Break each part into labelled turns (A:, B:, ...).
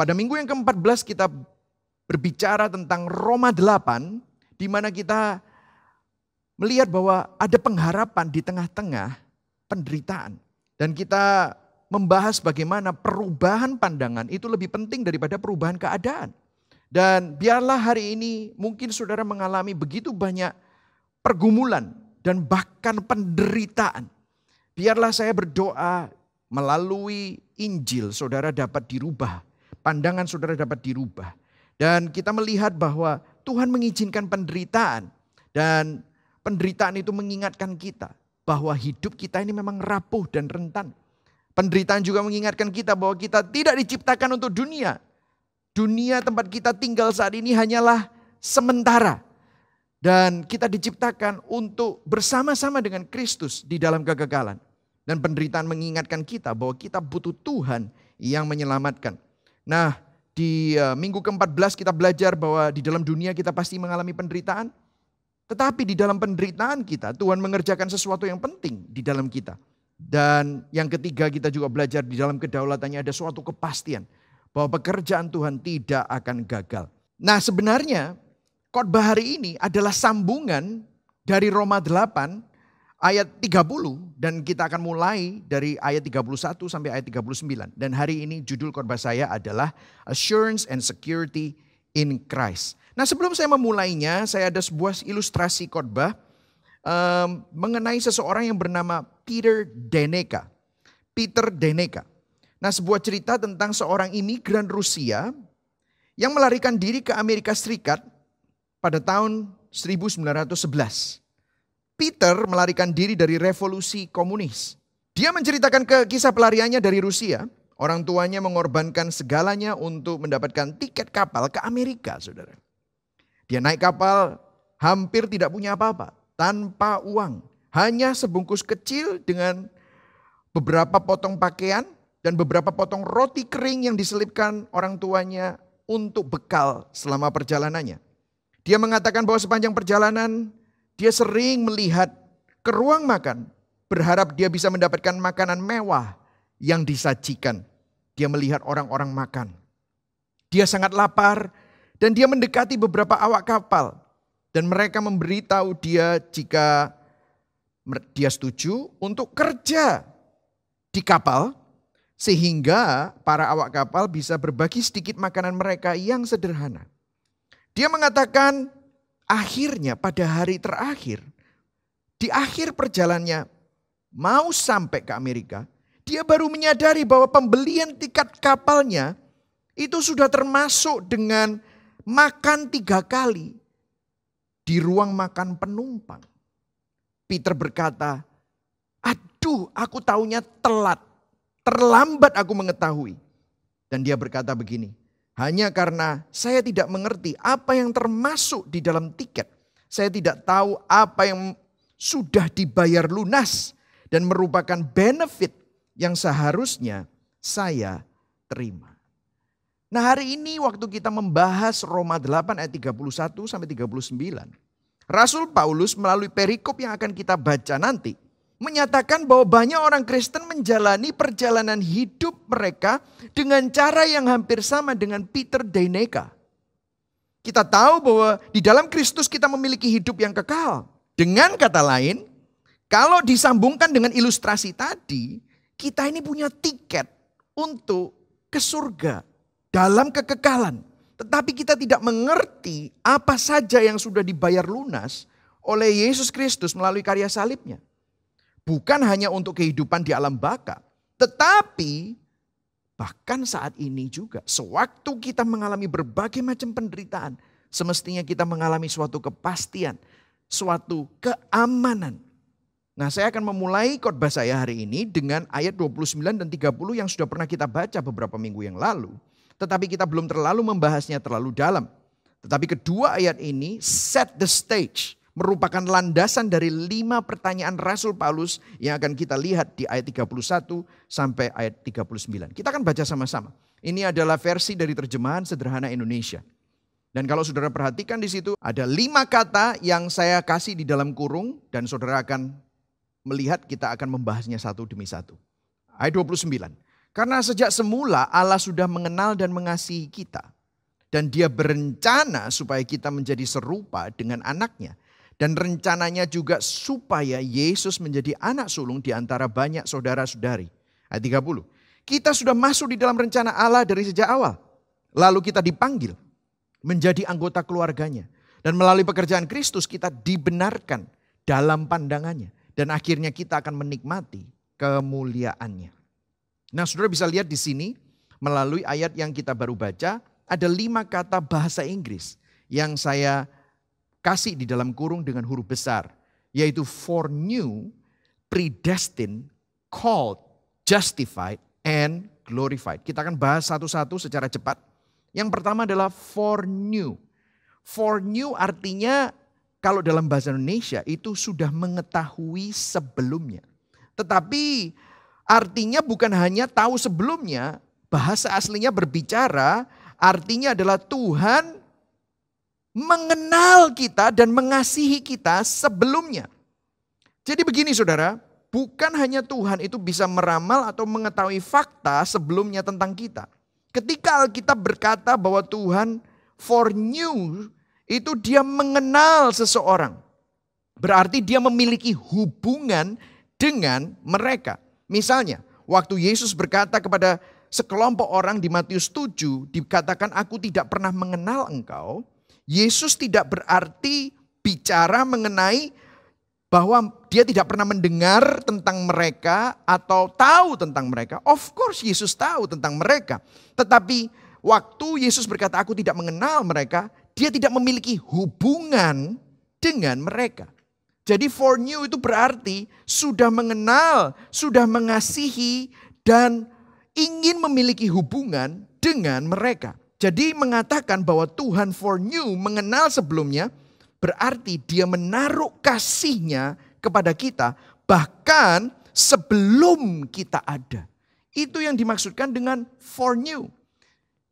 A: pada minggu yang ke-14 kita berbicara tentang Roma 8, di mana kita melihat bahwa ada pengharapan di tengah-tengah penderitaan. Dan kita membahas bagaimana perubahan pandangan itu lebih penting daripada perubahan keadaan. Dan biarlah hari ini mungkin saudara mengalami begitu banyak pergumulan dan bahkan penderitaan. Biarlah saya berdoa melalui Injil saudara dapat dirubah. Pandangan saudara dapat dirubah. Dan kita melihat bahwa Tuhan mengizinkan penderitaan. Dan penderitaan itu mengingatkan kita bahwa hidup kita ini memang rapuh dan rentan. Penderitaan juga mengingatkan kita bahwa kita tidak diciptakan untuk dunia. Dunia tempat kita tinggal saat ini hanyalah sementara. Dan kita diciptakan untuk bersama-sama dengan Kristus di dalam kekekalan. Dan penderitaan mengingatkan kita bahwa kita butuh Tuhan yang menyelamatkan. Nah, di minggu ke-14 kita belajar bahwa di dalam dunia kita pasti mengalami penderitaan. Tetapi di dalam penderitaan kita, Tuhan mengerjakan sesuatu yang penting di dalam kita. Dan yang ketiga kita juga belajar di dalam kedaulatannya ada suatu kepastian. Bahwa pekerjaan Tuhan tidak akan gagal. Nah sebenarnya khotbah hari ini adalah sambungan dari Roma 8 ayat 30. Dan kita akan mulai dari ayat 31 sampai ayat 39. Dan hari ini judul khotbah saya adalah Assurance and Security in Christ. Nah sebelum saya memulainya, saya ada sebuah ilustrasi khotbah mengenai seseorang yang bernama Peter Deneca. Peter Deneca. Nah sebuah cerita tentang seorang imigran Rusia yang melarikan diri ke Amerika Serikat pada tahun 1911. Peter melarikan diri dari revolusi komunis. Dia menceritakan kisah pelariannya dari Rusia. Orang tuanya mengorbankan segalanya untuk mendapatkan tiket kapal ke Amerika, saudara. Dia naik kapal hampir tidak punya apa-apa, tanpa uang. Hanya sebungkus kecil dengan beberapa potong pakaian dan beberapa potong roti kering yang diselipkan orang tuanya untuk bekal selama perjalanannya. Dia mengatakan bahwa sepanjang perjalanan dia sering melihat ke ruang makan, berharap dia bisa mendapatkan makanan mewah yang disajikan. Dia melihat orang-orang makan. Dia sangat lapar dan dia mendekati beberapa awak kapal. Dan mereka memberitahu dia jika dia setuju untuk kerja di kapal. Sehingga para awak kapal bisa berbagi sedikit makanan mereka yang sederhana. Dia mengatakan akhirnya pada hari terakhir, di akhir perjalanannya mau sampai ke Amerika, dia baru menyadari bahwa pembelian tiket kapalnya itu sudah termasuk dengan makan 3 kali di ruang makan penumpang. Peter berkata, aduh aku taunya telat. Terlambat aku mengetahui. Dan dia berkata begini, hanya karena saya tidak mengerti apa yang termasuk di dalam tiket. Saya tidak tahu apa yang sudah dibayar lunas dan merupakan benefit yang seharusnya saya terima. Nah hari ini waktu kita membahas Roma 8 ayat 31 sampai 39. Rasul Paulus melalui perikop yang akan kita baca nanti. Menyatakan bahwa banyak orang Kristen menjalani perjalanan hidup mereka dengan cara yang hampir sama dengan Peter Deneca. Kita tahu bahwa di dalam Kristus kita memiliki hidup yang kekal. Dengan kata lain, kalau disambungkan dengan ilustrasi tadi, kita ini punya tiket untuk ke surga dalam kekekalan. Tetapi kita tidak mengerti apa saja yang sudah dibayar lunas oleh Yesus Kristus melalui karya salibnya. Bukan hanya untuk kehidupan di alam baka. Tetapi bahkan saat ini juga. Sewaktu kita mengalami berbagai macam penderitaan. Semestinya kita mengalami suatu kepastian. Suatu keamanan. Nah saya akan memulai khotbah saya hari ini dengan ayat 29 dan 30 yang sudah pernah kita baca beberapa minggu yang lalu. Tetapi kita belum terlalu membahasnya terlalu dalam. Tetapi kedua ayat ini set the stage. Merupakan landasan dari 5 pertanyaan Rasul Paulus yang akan kita lihat di ayat 31 sampai ayat 39. Kita akan baca sama-sama. Ini adalah versi dari terjemahan sederhana Indonesia. Dan kalau saudara perhatikan di situ ada 5 kata yang saya kasih di dalam kurung dan saudara akan melihat kita akan membahasnya satu demi satu. Ayat 29. Karena sejak semula Allah sudah mengenal dan mengasihi kita. Dan dia berencana supaya kita menjadi serupa dengan anaknya. Dan rencananya juga supaya Yesus menjadi anak sulung di antara banyak saudara-saudari. Ayat 30. Kita sudah masuk di dalam rencana Allah dari sejak awal. Lalu kita dipanggil menjadi anggota keluarganya. Dan melalui pekerjaan Kristus kita dibenarkan dalam pandangannya. Dan akhirnya kita akan menikmati kemuliaannya. Nah, saudara bisa lihat di sini melalui ayat yang kita baru baca, ada 5 kata bahasa Inggris yang saya kasih di dalam kurung dengan huruf besar. Yaitu foreknew, predestined, called, justified, and glorified. Kita akan bahas satu-satu secara cepat. Yang pertama adalah foreknew. Foreknew artinya kalau dalam bahasa Indonesia itu sudah mengetahui sebelumnya. Tetapi artinya bukan hanya tahu sebelumnya, bahasa aslinya berbicara, artinya adalah Tuhan mengenal kita dan mengasihi kita sebelumnya. Jadi begini saudara, bukan hanya Tuhan itu bisa meramal atau mengetahui fakta sebelumnya tentang kita. Ketika Alkitab berkata bahwa Tuhan foreknew, itu dia mengenal seseorang. Berarti dia memiliki hubungan dengan mereka. Misalnya, waktu Yesus berkata kepada sekelompok orang di Matius 7, dikatakan aku tidak pernah mengenal engkau. Yesus tidak berarti bicara mengenai bahwa dia tidak pernah mendengar tentang mereka atau tahu tentang mereka. Of course Yesus tahu tentang mereka. Tetapi waktu Yesus berkata aku tidak mengenal mereka, dia tidak memiliki hubungan dengan mereka. Jadi foreknew itu berarti sudah mengenal, sudah mengasihi, dan ingin memiliki hubungan dengan mereka. Jadi mengatakan bahwa Tuhan foreknew, mengenal sebelumnya, berarti dia menaruh kasihnya kepada kita bahkan sebelum kita ada. Itu yang dimaksudkan dengan foreknew.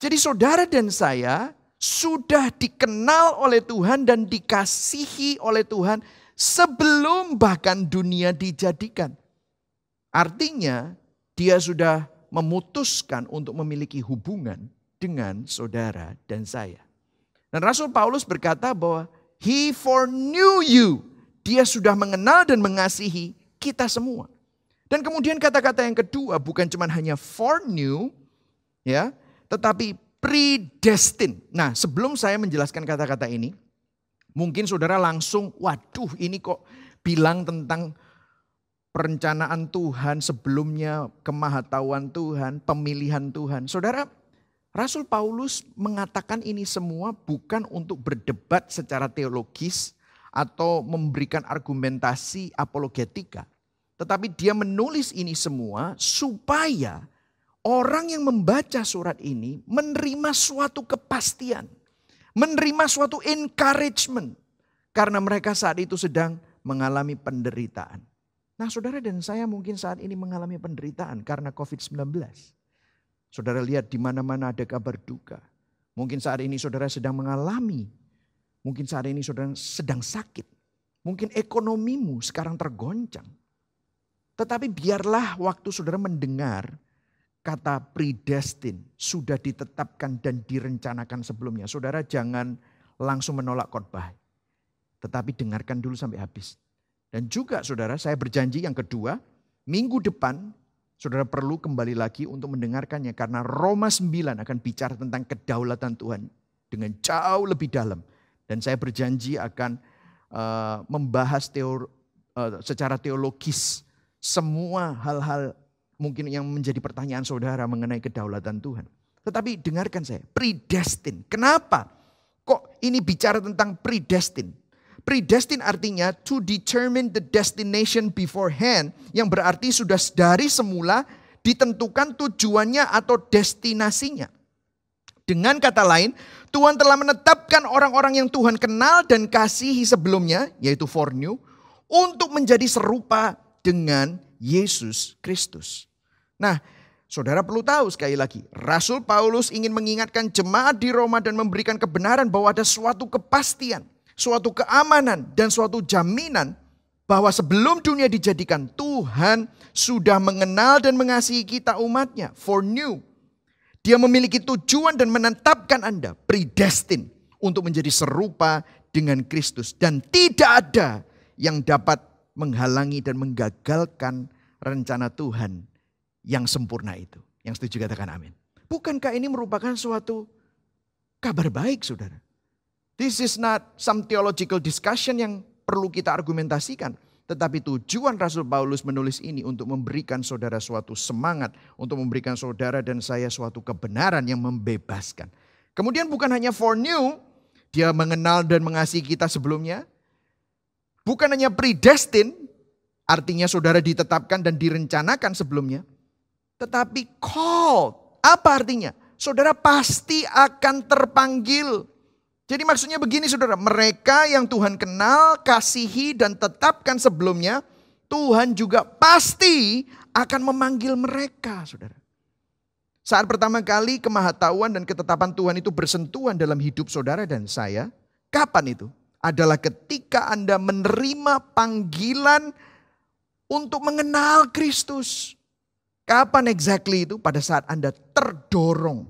A: Jadi saudara dan saya sudah dikenal oleh Tuhan dan dikasihi oleh Tuhan sebelum bahkan dunia dijadikan. Artinya dia sudah memutuskan untuk memiliki hubungan dengan saudara dan saya. Dan Rasul Paulus berkata bahwa He foreknew you. Dia sudah mengenal dan mengasihi kita semua. Dan kemudian kata-kata yang kedua bukan cuma hanya foreknew, ya, tetapi predestined. Nah, sebelum saya menjelaskan kata-kata ini, mungkin saudara langsung, waduh ini kok bilang tentang perencanaan Tuhan sebelumnya, kemahatauan Tuhan, pemilihan Tuhan. Saudara, Rasul Paulus mengatakan ini semua bukan untuk berdebat secara teologis atau memberikan argumentasi apologetika. Tetapi dia menulis ini semua supaya orang yang membaca surat ini menerima suatu kepastian. Menerima suatu encouragement. Karena mereka saat itu sedang mengalami penderitaan. Nah saudara dan saya mungkin saat ini mengalami penderitaan karena COVID-19. Saudara lihat di mana-mana ada kabar duka. Mungkin saat ini saudara sedang mengalami. Mungkin saat ini saudara sedang sakit. Mungkin ekonomimu sekarang tergoncang. Tetapi biarlah waktu saudara mendengar kata predestined sudah ditetapkan dan direncanakan sebelumnya. Saudara jangan langsung menolak khotbah. Tetapi dengarkan dulu sampai habis. Dan juga saudara saya berjanji yang kedua, minggu depan saudara perlu kembali lagi untuk mendengarkannya. Karena Roma 9 akan bicara tentang kedaulatan Tuhan dengan jauh lebih dalam. Dan saya berjanji akan membahas secara teologis semua hal-hal mungkin yang menjadi pertanyaan saudara mengenai kedaulatan Tuhan. Tetapi dengarkan saya, predestined. Kenapa? Kok ini bicara tentang predestined? Predestined artinya to determine the destination beforehand, yang berarti sudah dari semula ditentukan tujuannya atau destinasinya. Dengan kata lain, Tuhan telah menetapkan orang-orang yang Tuhan kenal dan kasihi sebelumnya, yaitu foreknew, untuk menjadi serupa dengan Yesus Kristus. Nah, saudara perlu tahu sekali lagi, Rasul Paulus ingin mengingatkan jemaat di Roma dan memberikan kebenaran bahwa ada suatu kepastian, suatu keamanan, dan suatu jaminan bahwa sebelum dunia dijadikan, Tuhan sudah mengenal dan mengasihi kita umatnya. Foreknew. Dia memiliki tujuan dan menetapkan Anda, predestined, untuk menjadi serupa dengan Kristus. Dan tidak ada yang dapat menghalangi dan menggagalkan rencana Tuhan yang sempurna itu. Yang setuju katakan amin. Bukankah ini merupakan suatu kabar baik, saudara? This is not some theological discussion yang perlu kita argumentasikan. Tetapi tujuan Rasul Paulus menulis ini untuk memberikan saudara suatu semangat. Untuk memberikan saudara dan saya suatu kebenaran yang membebaskan. Kemudian bukan hanya foreknew, dia mengenal dan mengasihi kita sebelumnya. Bukan hanya predestined, artinya saudara ditetapkan dan direncanakan sebelumnya. Tetapi called, apa artinya? Saudara pasti akan terpanggil. Jadi maksudnya begini saudara, mereka yang Tuhan kenal, kasihi dan tetapkan sebelumnya, Tuhan juga pasti akan memanggil mereka saudara. Saat pertama kali kemahatauan dan ketetapan Tuhan itu bersentuhan dalam hidup saudara dan saya, kapan itu? Adalah ketika Anda menerima panggilan untuk mengenal Kristus. Kapan exactly itu? Pada saat Anda terdorong,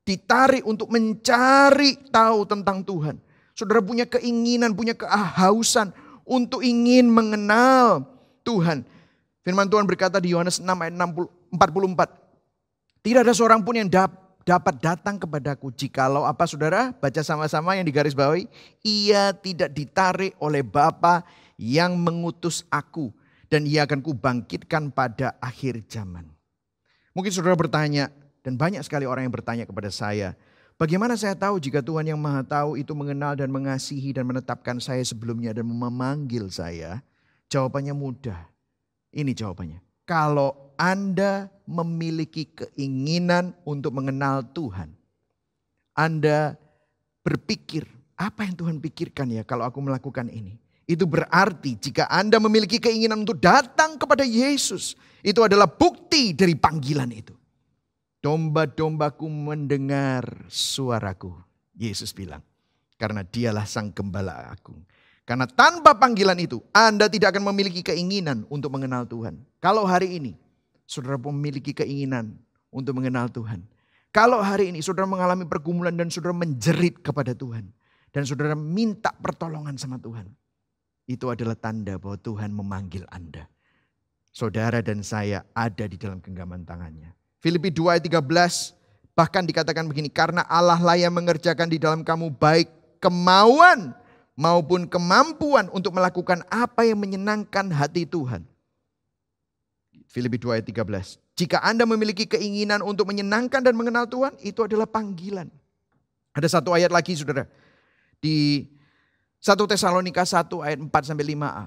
A: ditarik untuk mencari tahu tentang Tuhan. Saudara punya keinginan, punya kehausan untuk ingin mengenal Tuhan. Firman Tuhan berkata di Yohanes 6 ayat 44. Tidak ada seorang pun yang dapat datang kepadaku jikalau apa saudara? Baca sama-sama yang digarisbawahi. Ia tidak ditarik oleh Bapa yang mengutus aku. Dan ia akan kubangkitkan pada akhir zaman. Mungkin saudara bertanya, dan banyak sekali orang yang bertanya kepada saya, bagaimana saya tahu jika Tuhan yang Maha Tahu itu mengenal dan mengasihi dan menetapkan saya sebelumnya dan memanggil saya? Jawabannya mudah. Ini jawabannya. Kalau Anda memiliki keinginan untuk mengenal Tuhan, Anda berpikir, apa yang Tuhan pikirkan ya kalau aku melakukan ini? Itu berarti jika Anda memiliki keinginan untuk datang kepada Yesus, itu adalah bukti dari panggilan itu. Domba-dombaku mendengar suaraku, Yesus bilang. Karena dialah sang gembala agung. Karena tanpa panggilan itu, Anda tidak akan memiliki keinginan untuk mengenal Tuhan. Kalau hari ini, saudara memiliki keinginan untuk mengenal Tuhan. Kalau hari ini, saudara mengalami pergumulan dan saudara menjerit kepada Tuhan. Dan saudara minta pertolongan sama Tuhan. Itu adalah tanda bahwa Tuhan memanggil Anda. Saudara dan saya ada di dalam genggaman tangannya. Filipi 2 ayat 13 bahkan dikatakan begini. Karena Allah lah yang mengerjakan di dalam kamu baik kemauan maupun kemampuan untuk melakukan apa yang menyenangkan hati Tuhan. Filipi 2 ayat 13. Jika Anda memiliki keinginan untuk menyenangkan dan mengenal Tuhan, itu adalah panggilan. Ada satu ayat lagi saudara. Di 1 Tesalonika 1 ayat 4-5a.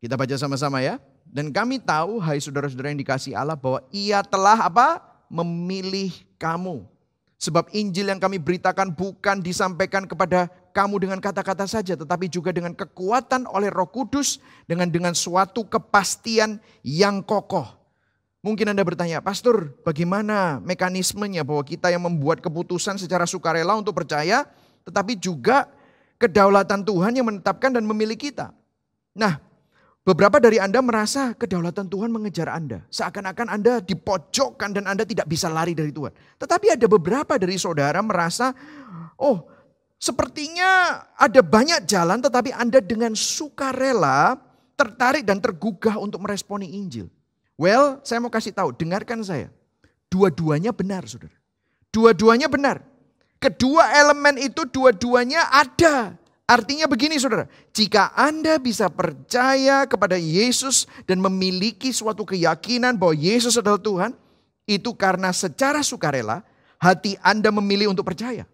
A: Kita baca sama-sama ya. Dan kami tahu, hai saudara-saudara yang dikasihi Allah, bahwa Ia telah apa? Memilih kamu. Sebab Injil yang kami beritakan bukan disampaikan kepada kamu dengan kata-kata saja, tetapi juga dengan kekuatan oleh Roh Kudus, dengan suatu kepastian yang kokoh. Mungkin Anda bertanya, Pastor, bagaimana mekanismenya bahwa kita yang membuat keputusan secara sukarela untuk percaya, tetapi juga kedaulatan Tuhan yang menetapkan dan memilih kita. Nah, beberapa dari Anda merasa kedaulatan Tuhan mengejar Anda. Seakan-akan Anda dipojokkan dan Anda tidak bisa lari dari Tuhan. Tetapi ada beberapa dari saudara merasa, oh sepertinya ada banyak jalan tetapi Anda dengan sukarela tertarik dan tergugah untuk meresponi Injil. Well, saya mau kasih tahu, dengarkan saya. Dua-duanya benar saudara. Dua-duanya benar. Kedua elemen itu dua-duanya ada. Artinya begini saudara, jika Anda bisa percaya kepada Yesus dan memiliki suatu keyakinan bahwa Yesus adalah Tuhan, itu karena secara sukarela hati Anda memilih untuk percaya.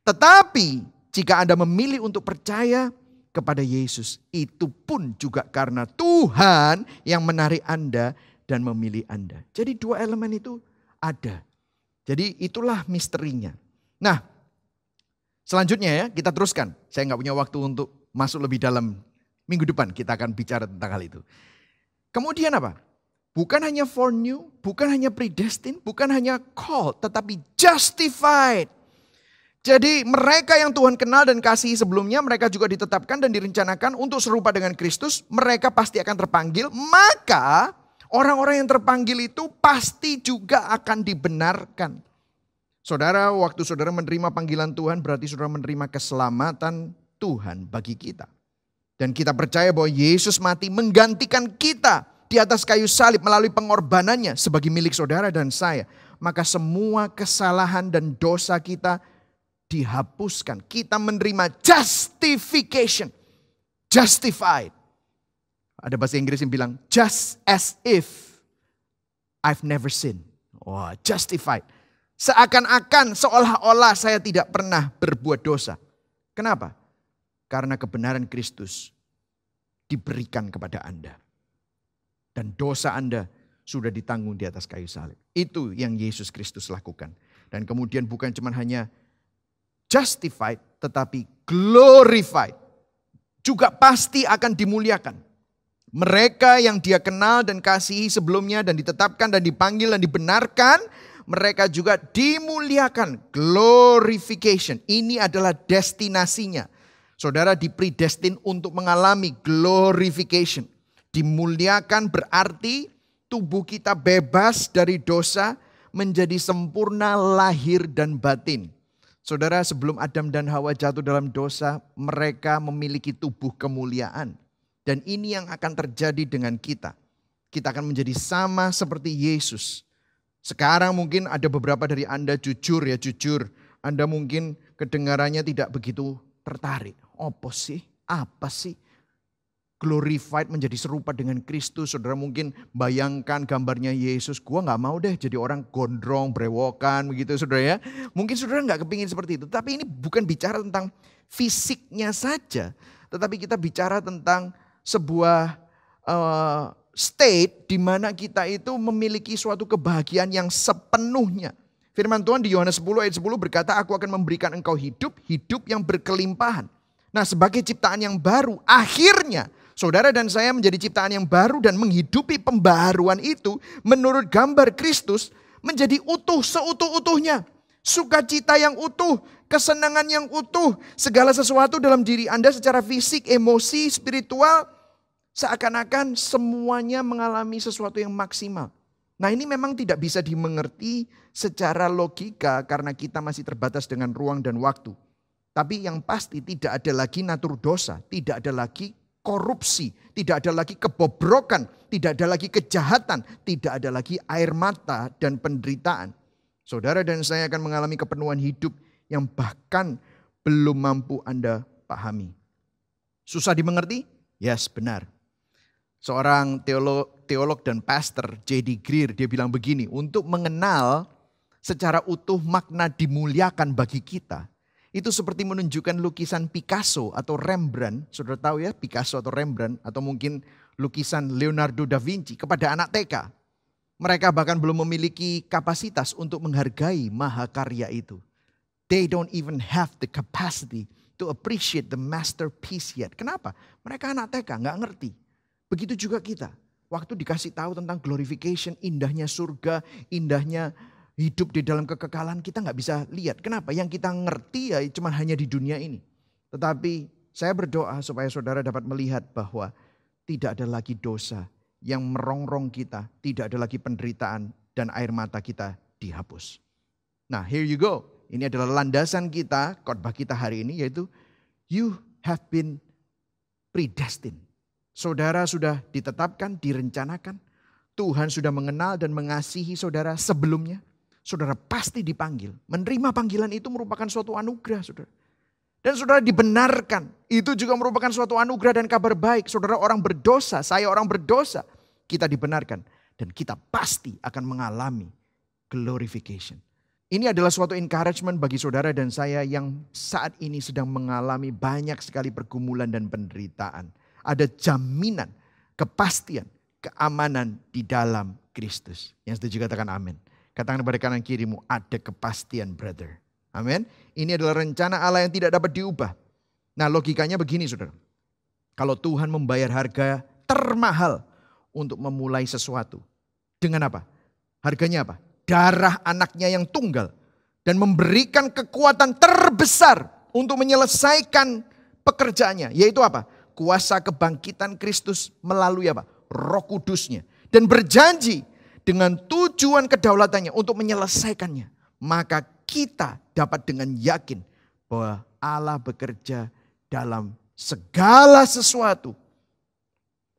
A: Tetapi jika Anda memilih untuk percaya kepada Yesus, itu pun juga karena Tuhan yang menarik Anda dan memilih Anda. Jadi dua elemen itu ada. Jadi itulah misterinya. Nah, selanjutnya ya, kita teruskan. Saya nggak punya waktu untuk masuk lebih dalam. Minggu depan kita akan bicara tentang hal itu. Kemudian apa? Bukan hanya foreknew, bukan hanya predestined, bukan hanya called, tetapi justified. Jadi mereka yang Tuhan kenal dan kasihi sebelumnya, mereka juga ditetapkan dan direncanakan untuk serupa dengan Kristus. Mereka pasti akan terpanggil, maka orang-orang yang terpanggil itu pasti juga akan dibenarkan. Saudara, waktu saudara menerima panggilan Tuhan, berarti saudara menerima keselamatan Tuhan bagi kita. Dan kita percaya bahwa Yesus mati menggantikan kita di atas kayu salib melalui pengorbanannya sebagai milik saudara dan saya. Maka semua kesalahan dan dosa kita dihapuskan. Kita menerima justification. Justified. Ada bahasa Inggris yang bilang, just as if I've never sinned. Wah, justified. Seakan-akan, seolah-olah saya tidak pernah berbuat dosa. Kenapa? Karena kebenaran Kristus diberikan kepada Anda. Dan dosa Anda sudah ditanggung di atas kayu salib. Itu yang Yesus Kristus lakukan. Dan kemudian bukan cuma hanya justified, tetapi glorified. Juga pasti akan dimuliakan. Mereka yang Dia kenal dan kasihi sebelumnya dan ditetapkan dan dipanggil dan dibenarkan, mereka juga dimuliakan. Glorification. Ini adalah destinasinya. Saudara dipredestin untuk mengalami glorification. Dimuliakan berarti tubuh kita bebas dari dosa, menjadi sempurna lahir dan batin. Saudara, sebelum Adam dan Hawa jatuh dalam dosa, mereka memiliki tubuh kemuliaan. Dan ini yang akan terjadi dengan kita. Kita akan menjadi sama seperti Yesus. Sekarang mungkin ada beberapa dari Anda jujur. Anda mungkin kedengarannya tidak begitu tertarik. Apa sih? Glorified menjadi serupa dengan Kristus. Saudara mungkin bayangkan gambarnya Yesus. Gua gak mau deh jadi orang gondrong, brewokan begitu saudara ya. Mungkin saudara gak kepingin seperti itu. Tapi ini bukan bicara tentang fisiknya saja. Tetapi kita bicara tentang sebuah state di mana kita itu memiliki suatu kebahagiaan yang sepenuhnya. Firman Tuhan di Yohanes 10 ayat 10 berkata, aku akan memberikan engkau hidup yang berkelimpahan. Nah, sebagai ciptaan yang baru, akhirnya saudara dan saya menjadi ciptaan yang baru dan menghidupi pembaharuan itu menurut gambar Kristus menjadi utuh seutuh-utuhnya. Sukacita yang utuh, kesenangan yang utuh, segala sesuatu dalam diri Anda secara fisik, emosi, spiritual, seakan-akan semuanya mengalami sesuatu yang maksimal. Nah, ini memang tidak bisa dimengerti secara logika karena kita masih terbatas dengan ruang dan waktu. Tapi yang pasti tidak ada lagi natur dosa, tidak ada lagi korupsi, tidak ada lagi kebobrokan, tidak ada lagi kejahatan, tidak ada lagi air mata dan penderitaan. Saudara dan saya akan mengalami kepenuhan hidup yang bahkan belum mampu Anda pahami. Susah dimengerti? Yes, benar. Seorang teolog dan pastor J.D. Greer, dia bilang begini, untuk mengenal secara utuh makna dimuliakan bagi kita, itu seperti menunjukkan lukisan Picasso atau Rembrandt. Saudara tahu ya Picasso atau Rembrandt atau mungkin lukisan Leonardo da Vinci kepada anak TK. Mereka bahkan belum memiliki kapasitas untuk menghargai mahakarya itu. They don't even have the capacity to appreciate the masterpiece yet. Kenapa? Mereka anak TK, nggak ngerti. Begitu juga kita. Waktu dikasih tahu tentang glorification, indahnya surga, indahnya hidup di dalam kekekalan, kita nggak bisa lihat. Kenapa? Yang kita ngerti ya cuma hanya di dunia ini. Tetapi saya berdoa supaya saudara dapat melihat bahwa tidak ada lagi dosa yang merongrong kita. Tidak ada lagi penderitaan dan air mata kita dihapus. Nah, here you go. Ini adalah landasan kita, khotbah kita hari ini, yaitu you have been predestined. Saudara sudah ditetapkan, direncanakan. Tuhan sudah mengenal dan mengasihi saudara sebelumnya. Saudara pasti dipanggil. Menerima panggilan itu merupakan suatu anugerah, saudara. Dan saudara dibenarkan. Itu juga merupakan suatu anugerah dan kabar baik. Saudara orang berdosa, saya orang berdosa. Kita dibenarkan. Dan kita pasti akan mengalami glorification. Ini adalah suatu encouragement bagi saudara dan saya yang saat ini sedang mengalami banyak sekali pergumulan dan penderitaan. Ada jaminan, kepastian, keamanan di dalam Kristus. Yang setuju katakan amin. Katakan kepada kanan kirimu, ada kepastian brother. Amin. Ini adalah rencana Allah yang tidak dapat diubah. Nah, logikanya begini saudara. Kalau Tuhan membayar harga termahal untuk memulai sesuatu. Dengan apa? Harganya apa? Darah anaknya yang tunggal. dan memberikan kekuatan terbesar untuk menyelesaikan pekerjaannya. Yaitu apa? Kuasa kebangkitan Kristus melalui apa? Roh Kudusnya. Dan berjanji dengan tujuan kedaulatannya untuk menyelesaikannya. Maka kita dapat dengan yakin bahwa Allah bekerja dalam segala sesuatu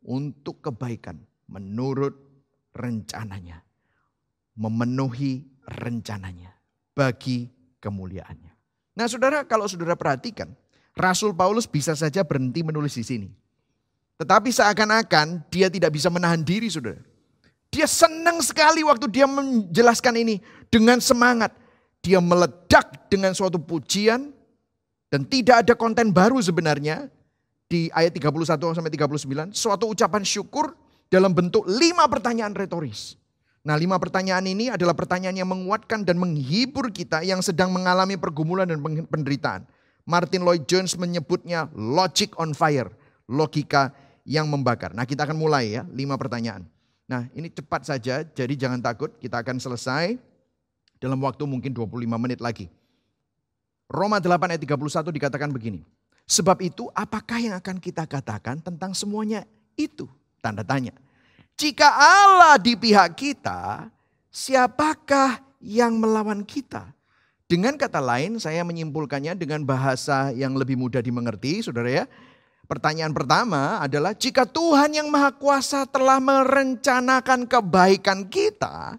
A: untuk kebaikan menurut rencananya. Memenuhi rencananya bagi kemuliaannya. Nah saudara, kalau saudara perhatikan, Rasul Paulus bisa saja berhenti menulis di sini. Tetapi seakan-akan dia tidak bisa menahan diri saudara. Dia senang sekali waktu dia menjelaskan ini dengan semangat. Dia meledak dengan suatu pujian dan tidak ada konten baru sebenarnya di ayat 31 sampai 39. Suatu ucapan syukur dalam bentuk 5 pertanyaan retoris. Nah 5 pertanyaan ini adalah pertanyaan yang menguatkan dan menghibur kita yang sedang mengalami pergumulan dan penderitaan. Martin Lloyd Jones menyebutnya logic on fire, logika yang membakar. Nah kita akan mulai ya 5 pertanyaan. Nah ini cepat saja, jadi jangan takut, kita akan selesai dalam waktu mungkin 25 menit lagi. Roma 8 ayat 31 dikatakan begini. Sebab itu apakah yang akan kita katakan tentang semuanya itu? Tanda tanya. Jika Allah di pihak kita, siapakah yang melawan kita? Dengan kata lain saya menyimpulkannya dengan bahasa yang lebih mudah dimengerti saudara ya. Pertanyaan pertama adalah jika Tuhan yang Maha Kuasa telah merencanakan kebaikan kita,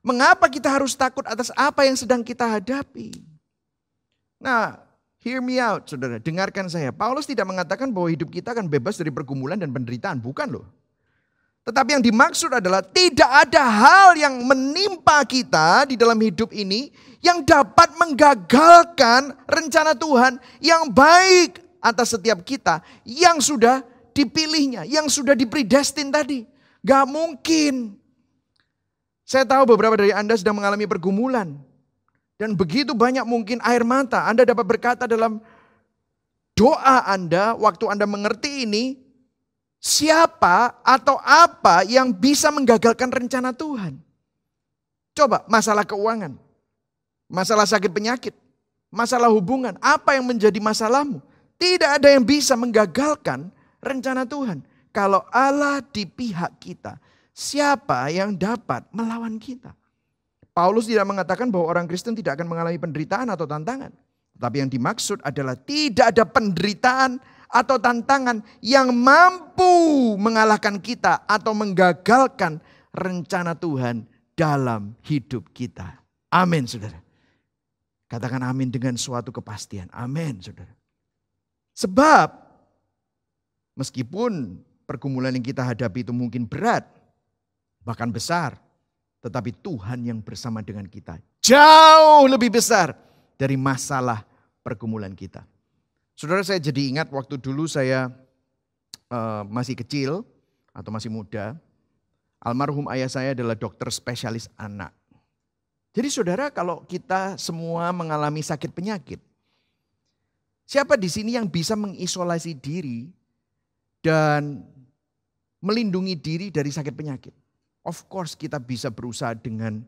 A: mengapa kita harus takut atas apa yang sedang kita hadapi? Nah, hear me out saudara, dengarkan saya. Paulus tidak mengatakan bahwa hidup kita akan bebas dari pergumulan dan penderitaan, bukan loh. Tetapi yang dimaksud adalah tidak ada hal yang menimpa kita di dalam hidup ini yang dapat menggagalkan rencana Tuhan yang baik atas setiap kita yang sudah dipilihnya, yang sudah dipredestin tadi. Gak mungkin. Saya tahu beberapa dari Anda sedang mengalami pergumulan. Dan begitu banyak mungkin air mata. Anda dapat berkata dalam doa Anda waktu Anda mengerti ini. Siapa atau apa yang bisa menggagalkan rencana Tuhan? Coba masalah keuangan. Masalah sakit penyakit. Masalah hubungan. Apa yang menjadi masalahmu? Tidak ada yang bisa menggagalkan rencana Tuhan. Kalau Allah di pihak kita, siapa yang dapat melawan kita? Paulus tidak mengatakan bahwa orang Kristen tidak akan mengalami penderitaan atau tantangan. Tapi yang dimaksud adalah tidak ada penderitaan atau tantangan yang mampu mengalahkan kita atau menggagalkan rencana Tuhan dalam hidup kita. Amin saudara. Katakan amin dengan suatu kepastian. Amin saudara. Sebab meskipun pergumulan yang kita hadapi itu mungkin berat, bahkan besar, tetapi Tuhan yang bersama dengan kita jauh lebih besar dari masalah pergumulan kita. Saudara, saya jadi ingat waktu dulu saya masih kecil atau masih muda, almarhum ayah saya adalah dokter spesialis anak. Jadi saudara, kalau kita semua mengalami sakit penyakit, siapa di sini yang bisa mengisolasi diri dan melindungi diri dari sakit penyakit? Of course kita bisa berusaha dengan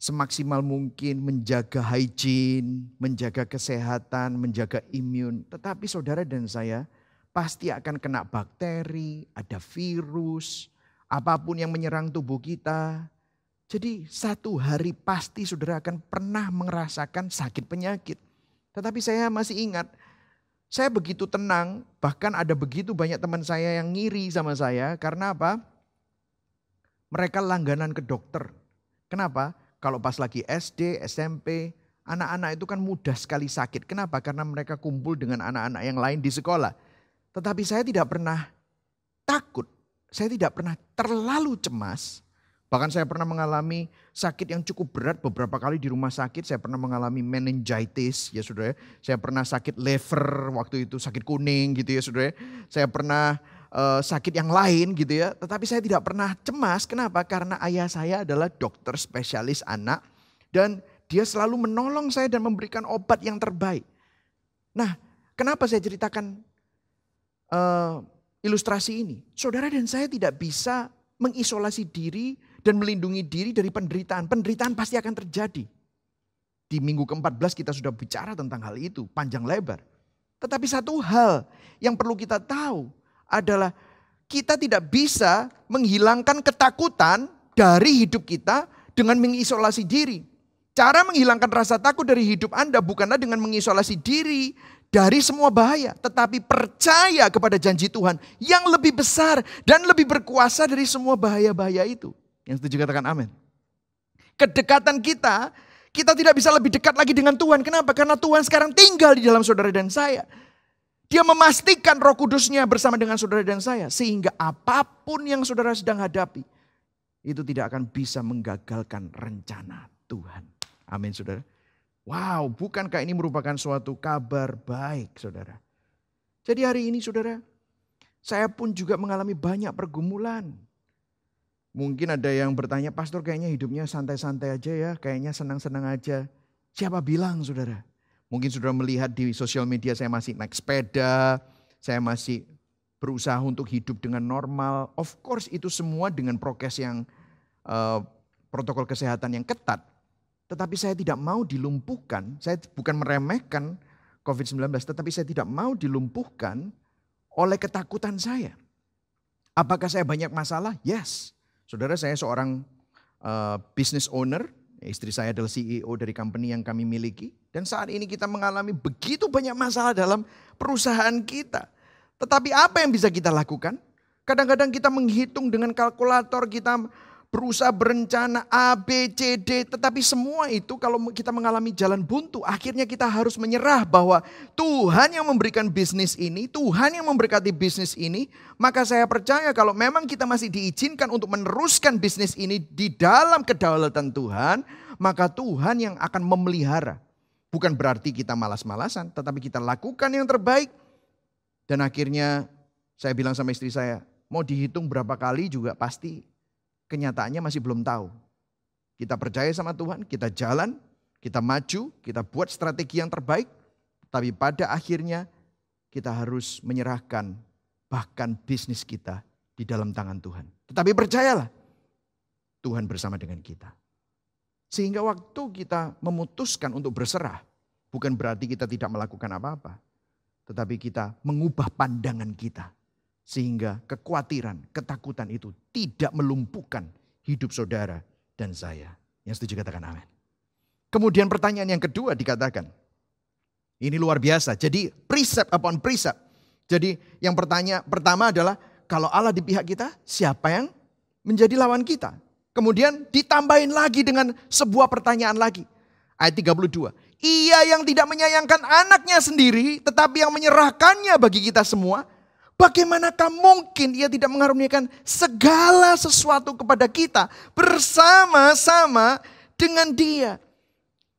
A: semaksimal mungkin menjaga hygiene, menjaga kesehatan, menjaga imun. Tetapi saudara dan saya pasti akan kena bakteri, ada virus, apapun yang menyerang tubuh kita. Jadi satu hari pasti saudara akan pernah merasakan sakit penyakit. Tetapi saya masih ingat, saya begitu tenang, bahkan ada begitu banyak teman saya yang ngiri sama saya. Karena apa? Mereka langganan ke dokter. Kenapa? Kalau pas lagi SD, SMP, anak-anak itu kan mudah sekali sakit. Kenapa? Karena mereka kumpul dengan anak-anak yang lain di sekolah. Tetapi saya tidak pernah takut. Saya tidak pernah terlalu cemas. Bahkan saya pernah mengalami sakit yang cukup berat beberapa kali di rumah sakit. Saya pernah mengalami meningitis ya saudara. Saya pernah sakit liver waktu itu, sakit kuning gitu ya saudara. Saya pernah sakit yang lain gitu ya. Tetapi saya tidak pernah cemas. Kenapa? Karena ayah saya adalah dokter spesialis anak. Dan dia selalu menolong saya dan memberikan obat yang terbaik. Nah, kenapa saya ceritakan ilustrasi ini? Saudara dan saya tidak bisa mengisolasi diri dan melindungi diri dari penderitaan. Penderitaan pasti akan terjadi. Di minggu ke-14 kita sudah bicara tentang hal itu, panjang lebar. Tetapi satu hal yang perlu kita tahu adalah kita tidak bisa menghilangkan ketakutan dari hidup kita dengan mengisolasi diri. Cara menghilangkan rasa takut dari hidup Anda bukanlah dengan mengisolasi diri dari semua bahaya. Tetapi percaya kepada janji Tuhan yang lebih besar dan lebih berkuasa dari semua bahaya-bahaya itu. Yang setuju katakan amin. Kedekatan kita tidak bisa lebih dekat lagi dengan Tuhan. Kenapa? Karena Tuhan sekarang tinggal di dalam saudara dan saya. Dia memastikan Roh Kudusnya bersama dengan saudara dan saya. Sehingga apapun yang saudara sedang hadapi, itu tidak akan bisa menggagalkan rencana Tuhan. Amin saudara. Wow, bukankah ini merupakan suatu kabar baik saudara. Jadi hari ini saudara, saya pun juga mengalami banyak pergumulan. Mungkin ada yang bertanya, pastor kayaknya hidupnya santai-santai aja ya, kayaknya senang-senang aja. Siapa bilang saudara? Mungkin saudara melihat di sosial media saya masih naik sepeda, saya masih berusaha untuk hidup dengan normal. Of course itu semua dengan prokes yang protokol kesehatan yang ketat. Tetapi saya tidak mau dilumpuhkan, saya bukan meremehkan COVID-19, tetapi saya tidak mau dilumpuhkan oleh ketakutan saya. Apakah saya banyak masalah? Yes. Saudara, saya seorang business owner, istri saya adalah CEO dari company yang kami miliki. Dan saat ini kita mengalami begitu banyak masalah dalam perusahaan kita. Tetapi apa yang bisa kita lakukan? Kadang-kadang kita menghitung dengan kalkulator, kita berusaha berencana A, B, C, D. Tetapi semua itu kalau kita mengalami jalan buntu, akhirnya kita harus menyerah bahwa Tuhan yang memberikan bisnis ini, Tuhan yang memberkati bisnis ini. Maka saya percaya kalau memang kita masih diizinkan untuk meneruskan bisnis ini di dalam kedaulatan Tuhan, maka Tuhan yang akan memelihara. Bukan berarti kita malas-malasan, tetapi kita lakukan yang terbaik. Dan akhirnya saya bilang sama istri saya, mau dihitung berapa kali juga pasti kenyataannya masih belum tahu. Kita percaya sama Tuhan, kita jalan, kita maju, kita buat strategi yang terbaik. Tapi pada akhirnya kita harus menyerahkan bahkan bisnis kita di dalam tangan Tuhan. Tetapi percayalah, Tuhan bersama dengan kita. Sehingga waktu kita memutuskan untuk berserah, bukan berarti kita tidak melakukan apa-apa. Tetapi kita mengubah pandangan kita. Sehingga kekhawatiran, ketakutan itu tidak melumpuhkan hidup saudara dan saya. Yang setuju katakan amin. Kemudian pertanyaan yang kedua dikatakan. Ini luar biasa. Jadi precept upon precept. Jadi yang pertama adalah kalau Allah di pihak kita, siapa yang menjadi lawan kita? Kemudian ditambahin lagi dengan sebuah pertanyaan lagi. Ayat 32. Ia yang tidak menyayangkan anaknya sendiri, tetapi yang menyerahkannya bagi kita semua. Bagaimanakah mungkin ia tidak mengaruniakan segala sesuatu kepada kita bersama-sama dengan dia?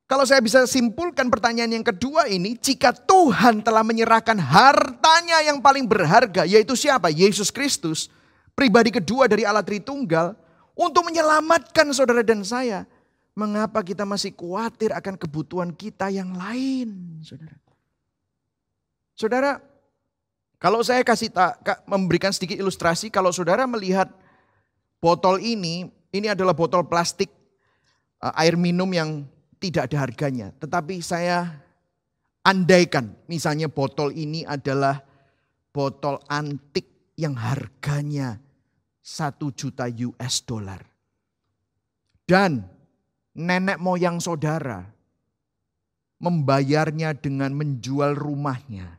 A: Kalau saya bisa simpulkan pertanyaan yang kedua ini, jika Tuhan telah menyerahkan hartanya yang paling berharga, yaitu siapa? Yesus Kristus, pribadi kedua dari Allah Tritunggal, untuk menyelamatkan saudara dan saya. Mengapa kita masih khawatir akan kebutuhan kita yang lain, saudara? Saudara, kalau saya memberikan sedikit ilustrasi, kalau saudara melihat botol ini adalah botol plastik air minum yang tidak ada harganya. Tetapi saya andaikan misalnya botol ini adalah botol antik yang harganya 1 juta US dollar. Dan nenek moyang saudara membayarnya dengan menjual rumahnya